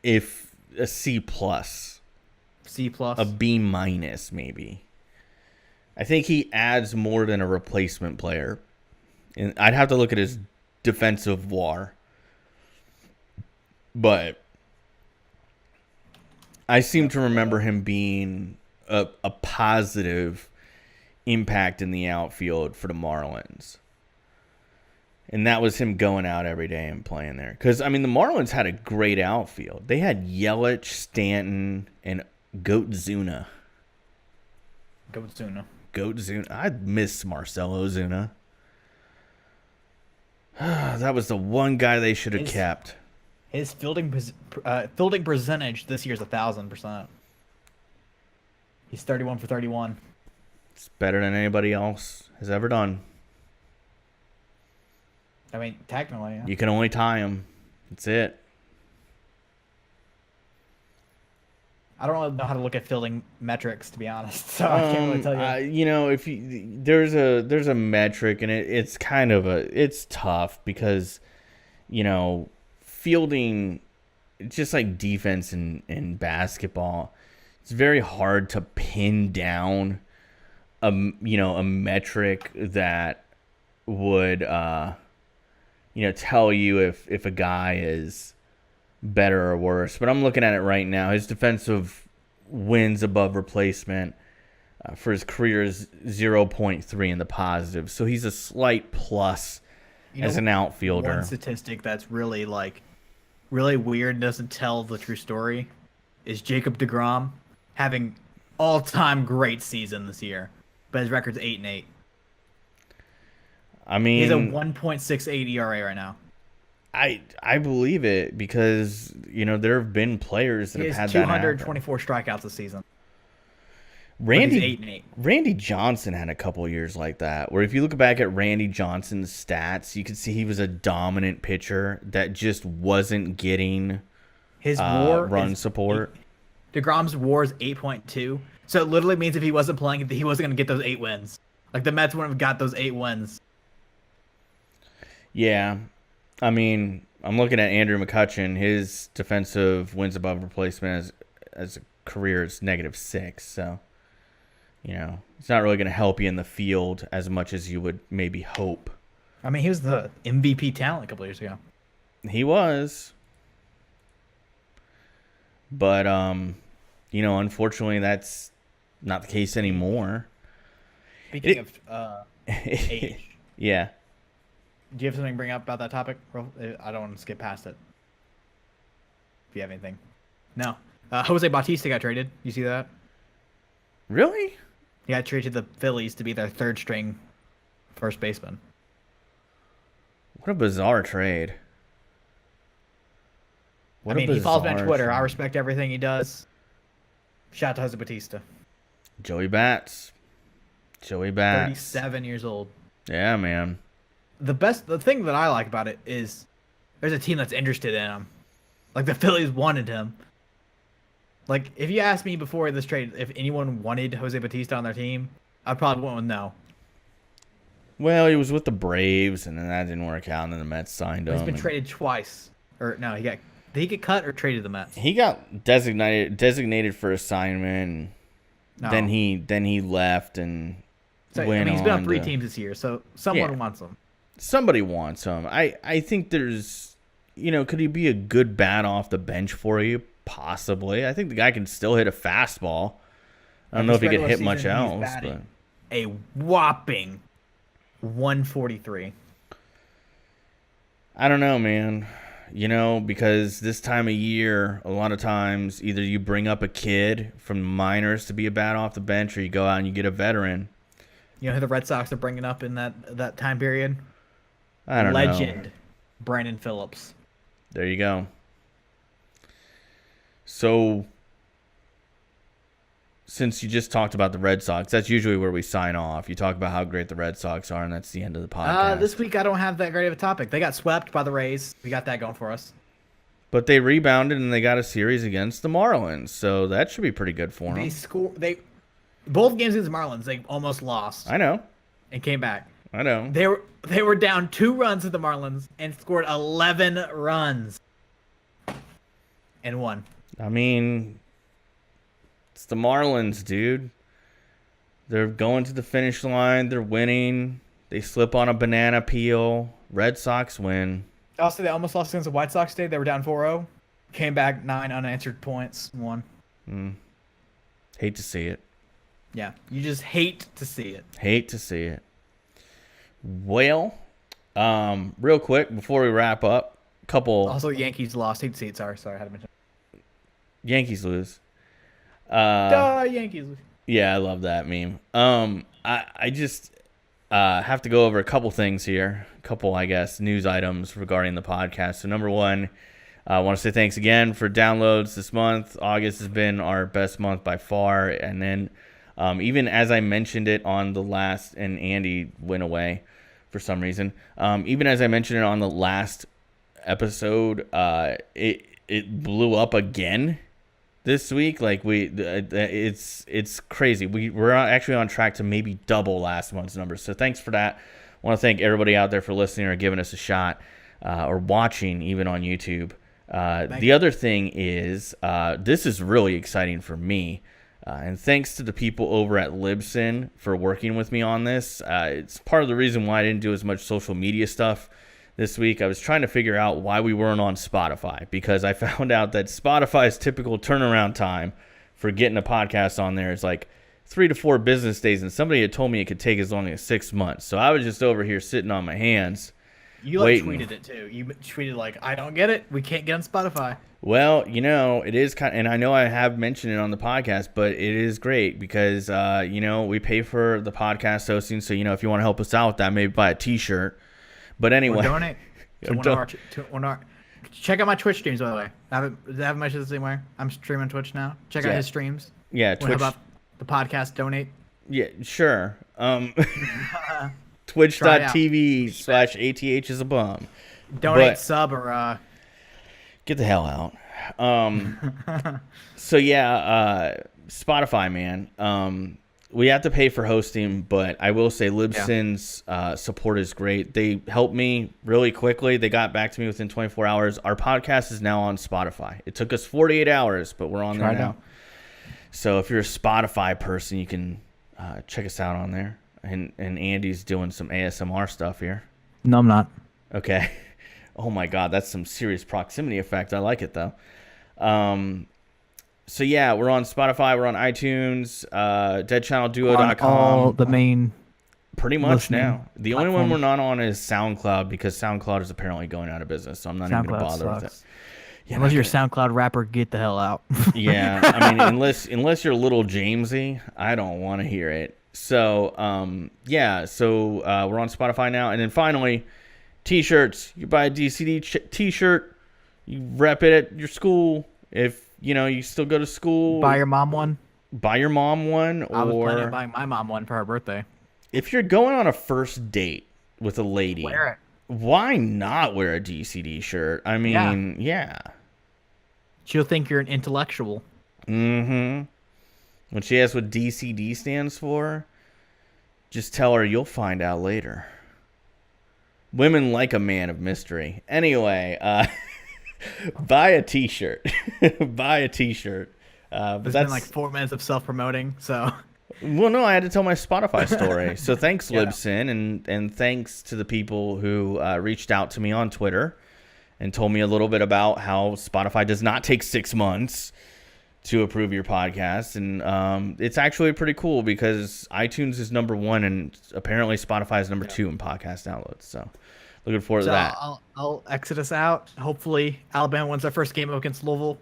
If a C plus. C plus. A B minus, maybe. I think he adds more than a replacement player. And I'd have to look at his defensive WAR. But I seem to remember him being a positive impact in the outfield for the Marlins. And that was him going out every day and playing there. Because, I mean, the Marlins had a great outfield. They had Yelich, Stanton, and Goatzuna. Goatzuna. I miss Marcell Ozuna. That was the one guy they should have kept. His fielding percentage this year is 1,000%. He's 31 for 31. It's better than anybody else has ever done. I mean, technically, yeah. You can only tie him. That's it. I don't really know how to look at fielding metrics, to be honest. So I can't really tell you. You know, if you there's a metric, and it's kind of it's tough because, you know, fielding, just like defense in basketball, it's very hard to pin down a metric that would tell you if a guy is better or worse. But I'm looking at it right now. His defensive wins above replacement for his career is 0.3 in the positive. So he's a slight plus as an outfielder. One statistic that's really weird and doesn't tell the true story is Jacob deGrom having all-time great season this year, but his record's 8-8. I mean, he's a 1.68 ERA right now. I believe it because, there have been players that have had that happen. 224 strikeouts this season. Randy Johnson had a couple of years like that, where if you look back at Randy Johnson's stats, you could see he was a dominant pitcher that just wasn't getting his WAR run support. DeGrom's WAR is 8.2, so it literally means if he wasn't playing, he wasn't going to get those 8 wins. Like, the Mets wouldn't have got those 8 wins. Yeah. I mean, I'm looking at Andrew McCutchen. His defensive wins above replacement as a career is -6. So, it's not really going to help you in the field as much as you would maybe hope. I mean, he was the MVP talent a couple years ago. He was. But, unfortunately, that's not the case anymore. Speaking of age. Yeah. Do you have something to bring up about that topic? I don't want to skip past it. If you have anything. No. Jose Bautista got traded. You see that? Really? He got traded to the Phillies to be their third string first baseman. What a bizarre trade. He follows me on Twitter. I respect everything he does. Shout out to Jose Bautista. Joey Bats. 37 years old. Yeah, man. The thing that I like about it is there's a team that's interested in him. Like, the Phillies wanted him. Like, if you asked me before this trade if anyone wanted Jose Bautista on their team, I'd probably went with no. Well, he was with the Braves, and then that didn't work out, and then the Mets signed him. He's been traded twice. Or, no, did he get cut or traded to the Mets? He got designated for assignment, and then he left and went on. He's been on 3 teams this year, so someone wants him. Somebody wants him. I think there's, could he be a good bat off the bench for you? Possibly. I think the guy can still hit a fastball. I don't know if he could hit much else. But a whopping 143. I don't know, man. Because this time of year, a lot of times, either you bring up a kid from the minors to be a bat off the bench, or you go out and you get a veteran. You know who the Red Sox are bringing up in that time period? I don't know. Legend, Brandon Phillips. There you go. So, since you just talked about the Red Sox, that's usually where we sign off. You talk about how great the Red Sox are, and that's the end of the podcast. This week I don't have that great of a topic. They got swept by the Rays. We got that going for us. But they rebounded, and they got a series against the Marlins, so that should be pretty good for them. Both games against the Marlins, they almost lost. I know. And came back. I know. They were down 2 runs at the Marlins and scored 11 runs. And won. I mean, it's the Marlins, dude. They're going to the finish line. They're winning. They slip on a banana peel. Red Sox win. Also, they almost lost against the White Sox today. They were down 4-0. Came back 9 unanswered points. Won. Hate to see it. Yeah, you just hate to see it. Hate to see it. Well, real quick before we wrap up, couple. Also, Yankees lost. Hate to see it. Sorry, I had to mention. Yankees lose. Yankees lose. Yeah, I love that meme. I just have to go over a couple things here. A couple, I guess, news items regarding the podcast. So number one, I want to say thanks again for downloads this month. August has been our best month by far. And then even as I mentioned it on the last, and Andy went away for some reason. Even as I mentioned it on the last episode, it blew up again this week. Like it's crazy. We're actually on track to maybe double last month's numbers. So thanks for that. I want to thank everybody out there for listening or giving us a shot or watching even on YouTube. The other thing is this is really exciting for me. And thanks to the people over at Libsyn for working with me on this. It's part of the reason why I didn't do as much social media stuff this week. I was trying to figure out why we weren't on Spotify, because I found out that Spotify's typical turnaround time for getting a podcast on there is like 3 to 4 business days, and somebody had told me it could take as long as 6 months. So I was just over here sitting on my hands. You tweeted it too. You tweeted like, I don't get it. We can't get on Spotify. Well, it is kind of, and I know I have mentioned it on the podcast, but it is great because, we pay for the podcast hosting. So, if you want to help us out with that, maybe buy a t-shirt. But anyway. Or donate to one of our, check out my Twitch streams, by the way. I haven't mentioned this anywhere. I'm streaming Twitch now. Check out his streams. Yeah, Twitch. How about the podcast donate? Yeah, sure. Twitch.tv/ATH is a bum. Donate, sub, or get the hell out. So yeah, Spotify, man. We have to pay for hosting, but I will say Libsyn's support is great. They helped me really quickly. They got back to me within 24 hours. Our podcast is now on Spotify. It took us 48 hours, but we're on there now. So if you're a Spotify person, you can check us out on there. And Andy's doing some ASMR stuff here. No, I'm not. Okay. Oh my God, that's some serious proximity effect. I like it though. So yeah, we're on Spotify, we're on iTunes, deadchannelduo.com. All the main. Pretty much now. The only one we're not on is SoundCloud, because SoundCloud is apparently going out of business. So I'm not even going to bother with it. Yeah, unless you're a SoundCloud rapper, get the hell out. Yeah, I mean, unless you're Little Jamesy, I don't want to hear it. So, we're on Spotify now. And then finally, T-shirts. You buy a DCD T-shirt, you rep it at your school. If, you still go to school. Buy your mom one. Buy your mom one. I was planning on buying my mom one for her birthday. If you're going on a first date with a lady, wear it. Why not wear a DCD shirt? I mean, yeah. She'll think you're an intellectual. Mm-hmm. When she asks what DCD stands for, just tell her you'll find out later. Women like a man of mystery. Anyway, buy a t-shirt. Buy a t-shirt. There's been like 4 minutes of self-promoting, so... Well, no, I had to tell my Spotify story. So thanks, Libsyn, and thanks to the people who reached out to me on Twitter and told me a little bit about how Spotify does not take 6 months to approve your podcast. And it's actually pretty cool because iTunes is number 1 and apparently Spotify is number 2 in podcast downloads. So looking forward to that. I'll exit us out. Hopefully Alabama wins their first game against Louisville.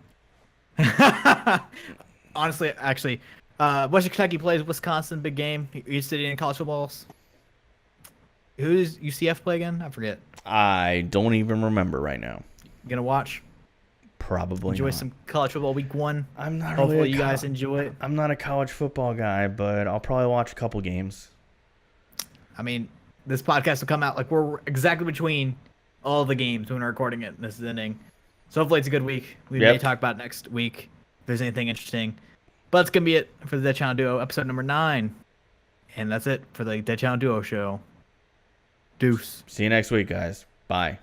Honestly, actually, Western Kentucky plays Wisconsin, big game. Each city in college footballs. Who does UCF play again? I forget. I don't even remember right now. You gonna watch? Probably enjoy not. Some college football week 1. I'm not. Hopefully really you guys enjoy it. I'm not a college football guy, but I'll probably watch a couple games. I mean, this podcast will come out like we're exactly between all the games when we're recording it. This is ending, so hopefully it's a good week. We may talk about it next week if there's anything interesting. But that's gonna be it for the Dead Channel Duo episode number 9, and that's it for the Dead Channel Duo show. Deuce. See you next week, guys. Bye.